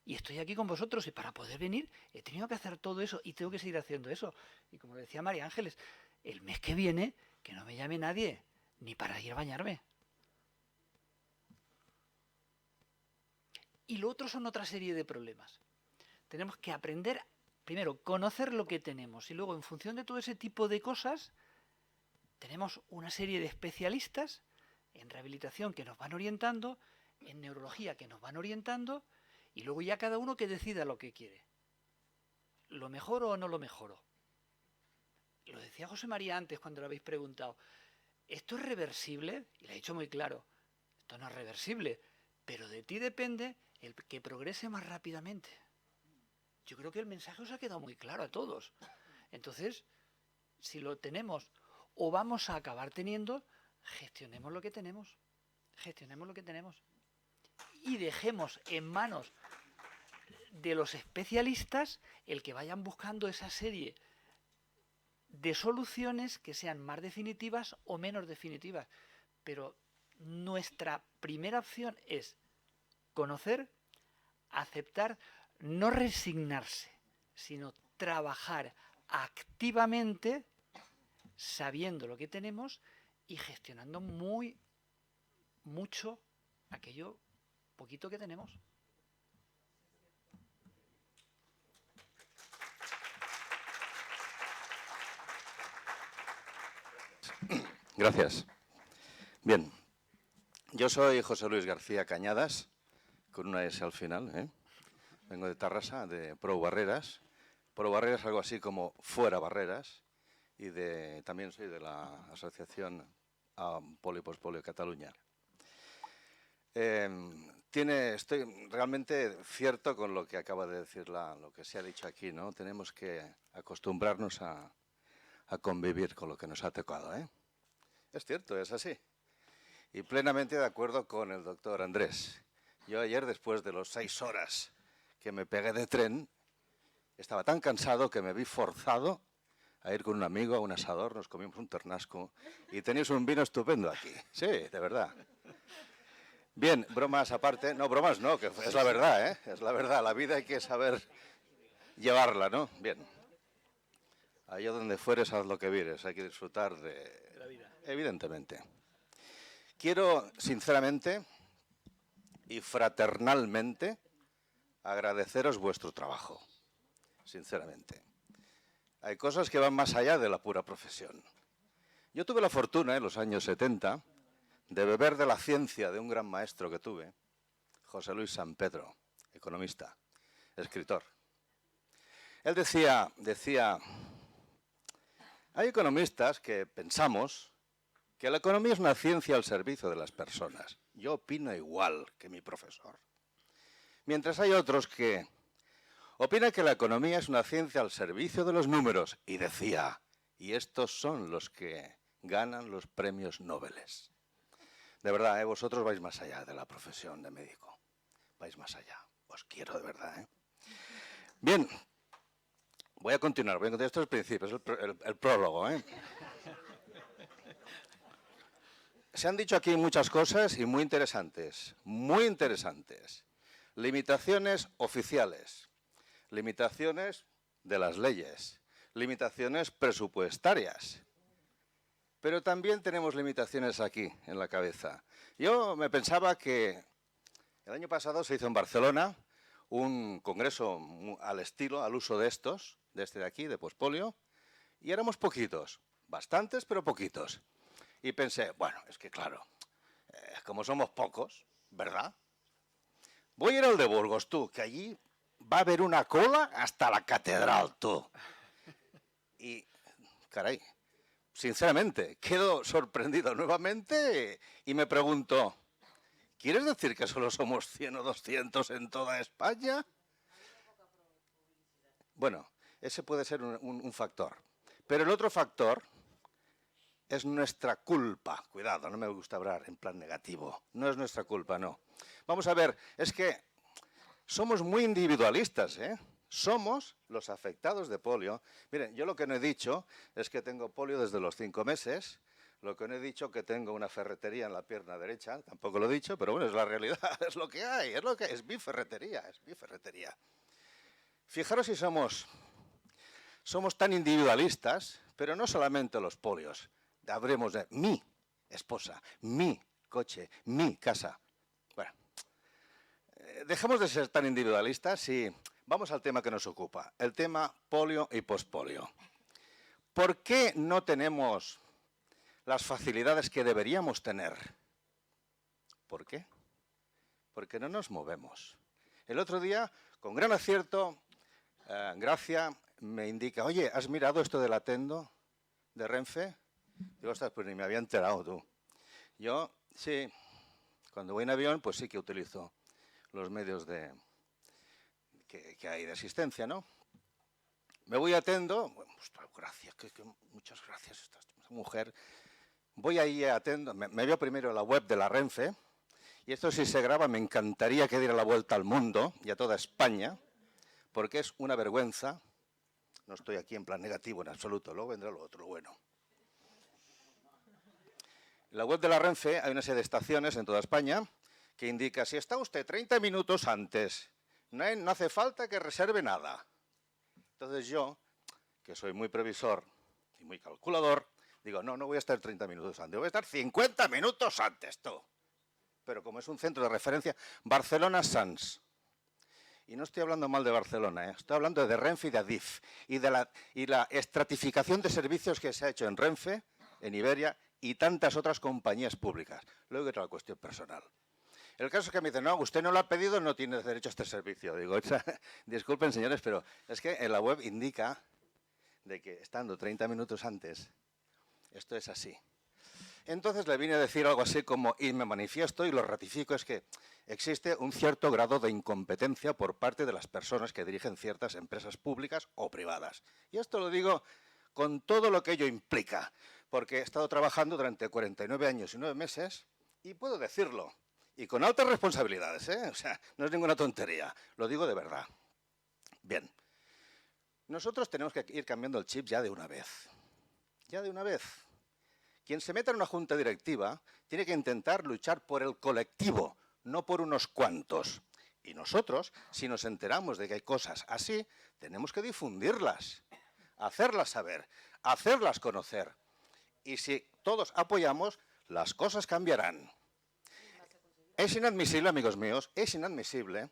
Y estoy aquí con vosotros. Y para poder venir he tenido que hacer todo eso. Y tengo que seguir haciendo eso. Y como decía María Ángeles, el mes que viene, que no me llame nadie. Ni para ir a bañarme. Y lo otro son otra serie de problemas. Tenemos que aprender, primero, conocer lo que tenemos. Y luego, en función de todo ese tipo de cosas, tenemos una serie de especialistas en rehabilitación que nos van orientando, en neurología que nos van orientando, y luego ya cada uno que decida lo que quiere. ¿Lo mejoro o no lo mejoro? Lo decía José María antes cuando lo habéis preguntado. ¿Esto es reversible? Y le he dicho muy claro, esto no es reversible, pero de ti depende el que progrese más rápidamente. Yo creo que el mensaje os ha quedado muy claro a todos. Entonces, si lo tenemos o vamos a acabar teniendo, gestionemos lo que tenemos. Gestionemos lo que tenemos. Y dejemos en manos de los especialistas el que vayan buscando esa serie de soluciones que sean más definitivas o menos definitivas. Pero nuestra primera opción es conocer, aceptar, no resignarse, sino trabajar activamente sabiendo lo que tenemos y gestionando mucho aquello poquito que tenemos. Gracias. Bien, yo soy José Luis García Cañadas, con una S al final, ¿eh? Vengo de Tarrasa, de Prou Barreras. Prou Barreras, algo así como Fuera Barreras, y también soy de la Asociación Polio y Pospolio Cataluña. Estoy realmente cierto con lo que acaba de decir lo que se ha dicho aquí, ¿no? Tenemos que acostumbrarnos a convivir con lo que nos ha tocado, ¿eh? Es cierto, es así. Y plenamente de acuerdo con el doctor Andrés. Yo ayer, después de las 6 horas que me pegué de tren, estaba tan cansado que me vi forzado a ir con un amigo a un asador, nos comimos un ternasco y tenéis un vino estupendo aquí. Sí, de verdad. Bien, bromas aparte. No, bromas no, que es la verdad, ¿eh? Es la verdad, la vida hay que saber llevarla, ¿no? Bien. Allá donde fueres, haz lo que vieres, hay que disfrutar de la vida. Evidentemente. Quiero, sinceramente y fraternalmente, agradeceros vuestro trabajo. Sinceramente. Hay cosas que van más allá de la pura profesión. Yo tuve la fortuna, en los años 70, de beber de la ciencia de un gran maestro que tuve, José Luis San Pedro, economista, escritor. Él decía, hay economistas que pensamos que la economía es una ciencia al servicio de las personas. Yo opino igual que mi profesor. Mientras hay otros que opinan que la economía es una ciencia al servicio de los números. Y decía, y estos son los que ganan los premios Nobel. De verdad, vosotros vais más allá de la profesión de médico. Vais más allá. Os quiero de verdad, ¿eh? Bien, voy a continuar. Esto es el principio, es el prólogo, ¿eh? Se han dicho aquí muchas cosas y muy interesantes. Muy interesantes. Limitaciones oficiales. Limitaciones de las leyes. Limitaciones presupuestarias. Pero también tenemos limitaciones aquí, en la cabeza. Yo me pensaba que el año pasado se hizo en Barcelona un congreso al uso de este de aquí, de Pospolio, y éramos poquitos, bastantes, pero poquitos. Y pensé, bueno, es que claro, como somos pocos, ¿verdad? Voy a ir al de Burgos, tú, que allí va a haber una cola hasta la catedral, tú. Y, caray, sinceramente, quedo sorprendido nuevamente y me pregunto, ¿quieres decir que solo somos 100 o 200 en toda España? Bueno, ese puede ser un factor. Pero el otro factor es nuestra culpa. Cuidado, no me gusta hablar en plan negativo. No es nuestra culpa, no. Vamos a ver, es que somos muy individualistas, ¿eh? Somos los afectados de polio. Miren, yo lo que no he dicho es que tengo polio desde los 5 meses. Lo que no he dicho es que tengo una ferretería en la pierna derecha. Tampoco lo he dicho, pero bueno, es la realidad. Es lo que hay, es mi ferretería, es mi ferretería. Fijaros si somos tan individualistas, pero no solamente los polios. Habremos de mi esposa, mi coche, mi casa. Bueno, dejemos de ser tan individualistas y vamos al tema que nos ocupa, el tema polio y pospolio. ¿Por qué no tenemos las facilidades que deberíamos tener? ¿Por qué? Porque no nos movemos. El otro día, con gran acierto, Gracia me indica, oye, ¿has mirado esto del Atendo de Renfe? Digo, ostras, pues ni me había enterado tú. Yo, sí, cuando voy en avión, pues sí que utilizo los medios que hay de asistencia, ¿no? Me voy a Atendo, bueno, ostras, gracias, muchas gracias, esta mujer. Voy ahí a Atendo, me veo primero la web de la Renfe, y esto si se graba me encantaría que diera la vuelta al mundo y a toda España, porque es una vergüenza No estoy aquí en plan negativo en absoluto, luego vendrá lo otro, bueno. En la web de la Renfe hay una serie de estaciones en toda España que indica, si está usted 30 minutos antes, no hace falta que reserve nada. Entonces yo, que soy muy previsor y muy calculador, digo, no voy a estar 30 minutos antes, voy a estar 50 minutos antes, tú. Pero como es un centro de referencia, Barcelona Sans. Y no estoy hablando mal de Barcelona, estoy hablando de Renfe y de Adif. Y la estratificación de servicios que se ha hecho en Renfe, en Iberia y tantas otras compañías públicas. Luego hay otra cuestión personal. El caso es que me dicen, no, usted no lo ha pedido, no tiene derecho a este servicio. Digo, disculpen señores, pero es que en la web indica de que estando 30 minutos antes, esto es así. Entonces le vine a decir algo así como, y me manifiesto y lo ratifico, es que existe un cierto grado de incompetencia por parte de las personas que dirigen ciertas empresas públicas o privadas. Y esto lo digo con todo lo que ello implica, porque he estado trabajando durante 49 años y 9 meses y puedo decirlo. Y con altas responsabilidades, ¿eh? O sea, no es ninguna tontería, lo digo de verdad. Bien, nosotros tenemos que ir cambiando el chip ya de una vez. Ya de una vez. Quien se meta en una junta directiva tiene que intentar luchar por el colectivo, no por unos cuantos. Y nosotros, si nos enteramos de que hay cosas así, tenemos que difundirlas, hacerlas saber, hacerlas conocer. Y si todos apoyamos, las cosas cambiarán. Es inadmisible, amigos míos, es inadmisible.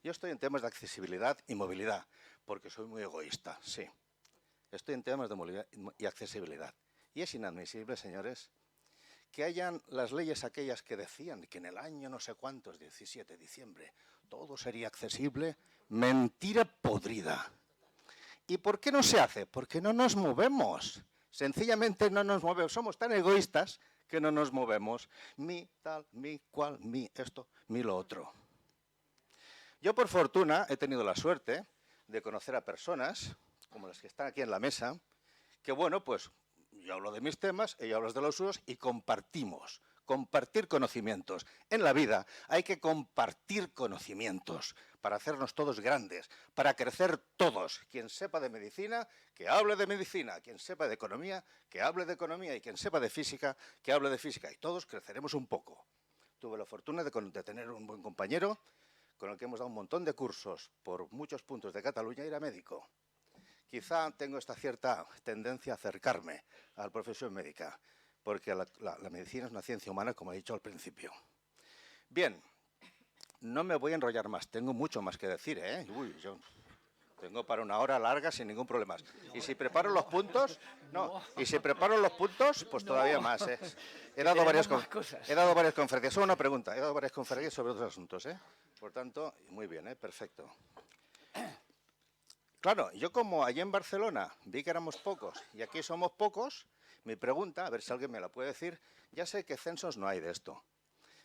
Yo estoy en temas de accesibilidad y movilidad, porque soy muy egoísta, sí. Estoy en temas de movilidad y accesibilidad. Y es inadmisible, señores, que hayan las leyes aquellas que decían que en el año no sé cuántos, 17 de diciembre, todo sería accesible. Mentira podrida. ¿Y por qué no se hace? Porque no nos movemos. Sencillamente no nos movemos. Somos tan egoístas que no nos movemos. Mi tal, mi cual, mi esto, mi lo otro. Yo, por fortuna, he tenido la suerte de conocer a personas, como las que están aquí en la mesa, que, bueno, pues yo hablo de mis temas, ella habla de los suyos y compartimos. Compartir conocimientos. En la vida hay que compartir conocimientos para hacernos todos grandes, para crecer todos. Quien sepa de medicina, que hable de medicina. Quien sepa de economía, que hable de economía. Y quien sepa de física, que hable de física. Y todos creceremos un poco. Tuve la fortuna de tener un buen compañero con el que hemos dado un montón de cursos por muchos puntos de Cataluña y era médico. Quizá tengo esta cierta tendencia a acercarme a la profesión médica, porque la medicina es una ciencia humana, como he dicho al principio. Bien, no me voy a enrollar más, tengo mucho más que decir, ¿eh? Uy, yo tengo para una hora larga sin ningún problema. Y si preparo los puntos, pues todavía más, ¿eh? He dado varias conferencias, solo una pregunta, he dado varias conferencias sobre otros asuntos, ¿eh? Por tanto, muy bien, perfecto. Claro, yo como allí en Barcelona vi que éramos pocos y aquí somos pocos, mi pregunta, a ver si alguien me la puede decir, ya sé que censos no hay de esto,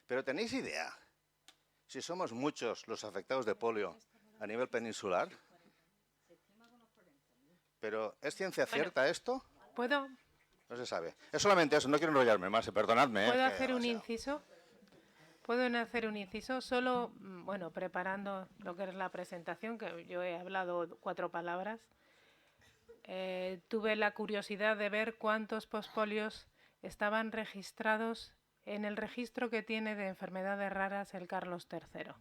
pero ¿tenéis idea si somos muchos los afectados de polio a nivel peninsular? ¿Pero es ciencia cierta esto? ¿Puedo? No se sabe. Es solamente eso, no quiero enrollarme más, perdonadme. ¿Puedo hacer un inciso? ¿Puedo hacer un inciso? Solo, bueno, preparando lo que es la presentación, que yo he hablado 4 palabras, tuve la curiosidad de ver cuántos pospolios estaban registrados en el registro que tiene de enfermedades raras el Carlos III.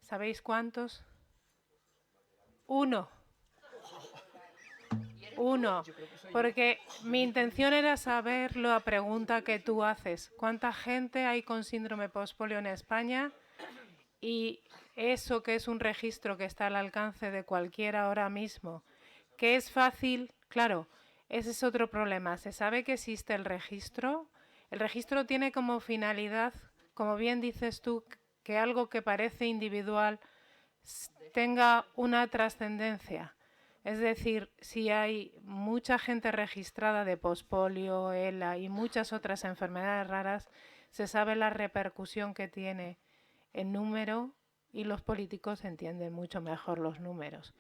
¿Sabéis cuántos? 1. 1, porque mi intención era saber la pregunta que tú haces. ¿Cuánta gente hay con síndrome postpolio en España? Y eso que es un registro que está al alcance de cualquiera ahora mismo, que es fácil, claro, ese es otro problema. Se sabe que existe el registro. El registro tiene como finalidad, como bien dices tú, que algo que parece individual tenga una trascendencia. Es decir, si hay mucha gente registrada de pospolio, ELA y muchas otras enfermedades raras, se sabe la repercusión que tiene en número y los políticos entienden mucho mejor los números.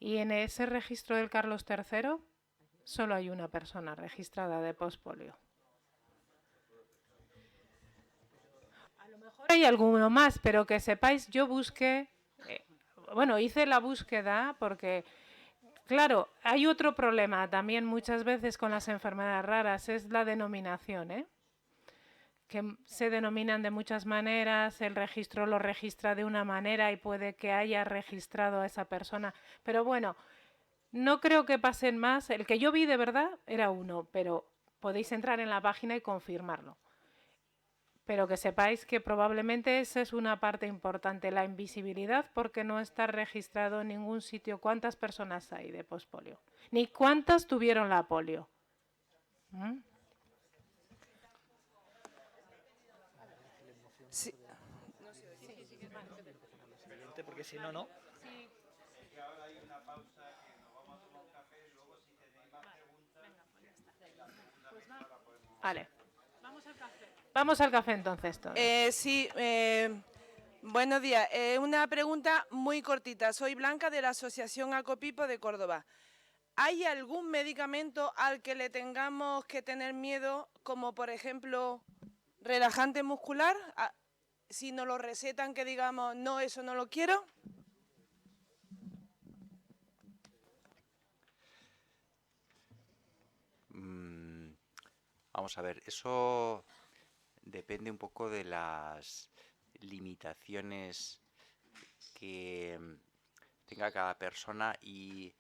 Y en ese registro del Carlos III solo hay una persona registrada de pospolio. A lo mejor hay alguno más, pero que sepáis, yo busqué bueno, hice la búsqueda porque, claro, hay otro problema también muchas veces con las enfermedades raras, es la denominación, ¿eh? Que se denominan de muchas maneras, el registro lo registra de una manera y puede que haya registrado a esa persona. Pero bueno, no creo que pasen más. El que yo vi de verdad era uno, pero podéis entrar en la página y confirmarlo. Pero que sepáis que probablemente esa es una parte importante, la invisibilidad, porque no está registrado en ningún sitio cuántas personas hay de pospolio, ni cuántas tuvieron la polio. ¿Mm? Sí. Porque si no, no. Vale. Vamos al café entonces todos. Sí, buenos días. Una pregunta muy cortita. Soy Blanca de la Asociación Acopipo de Córdoba. ¿Hay algún medicamento al que le tengamos que tener miedo, como por ejemplo relajante muscular? Si nos lo recetan, que digamos, no, eso no lo quiero. Vamos a ver, eso depende un poco de las limitaciones que tenga cada persona y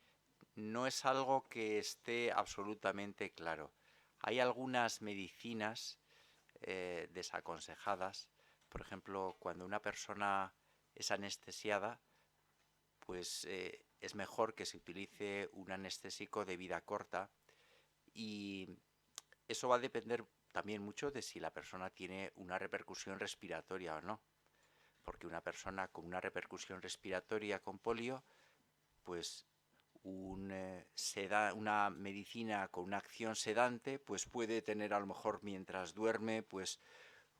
no es algo que esté absolutamente claro. Hay algunas medicinas desaconsejadas, por ejemplo, cuando una persona es anestesiada, pues es mejor que se utilice un anestésico de vida corta y eso va a depender también mucho de si la persona tiene una repercusión respiratoria o no, porque una persona con una repercusión respiratoria con polio, pues una medicina con una acción sedante, pues puede tener a lo mejor mientras duerme, pues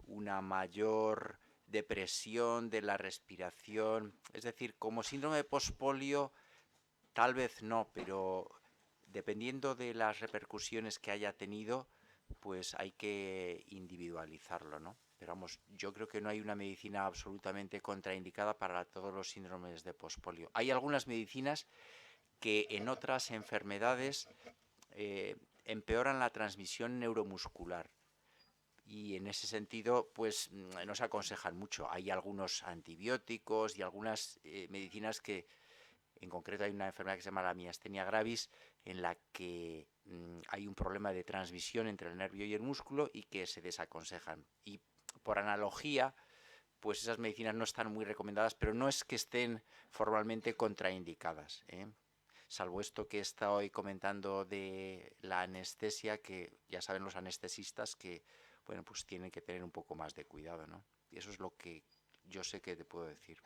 una mayor depresión de la respiración, es decir, como síndrome de pospolio, tal vez no, pero dependiendo de las repercusiones que haya tenido, pues hay que individualizarlo, ¿no? Pero vamos, yo creo que no hay una medicina absolutamente contraindicada para todos los síndromes de pospolio. Hay algunas medicinas que en otras enfermedades empeoran la transmisión neuromuscular y en ese sentido pues no se aconsejan mucho. Hay algunos antibióticos y algunas medicinas que, en concreto hay una enfermedad que se llama la miastenia gravis, en la que hay un problema de transmisión entre el nervio y el músculo y que se desaconsejan. Y por analogía, pues esas medicinas no están muy recomendadas, pero no es que estén formalmente contraindicadas, ¿eh? Salvo esto que he estado hoy comentando de la anestesia, que ya saben los anestesistas que, bueno, pues tienen que tener un poco más de cuidado, ¿no? Y eso es lo que yo sé que te puedo decir.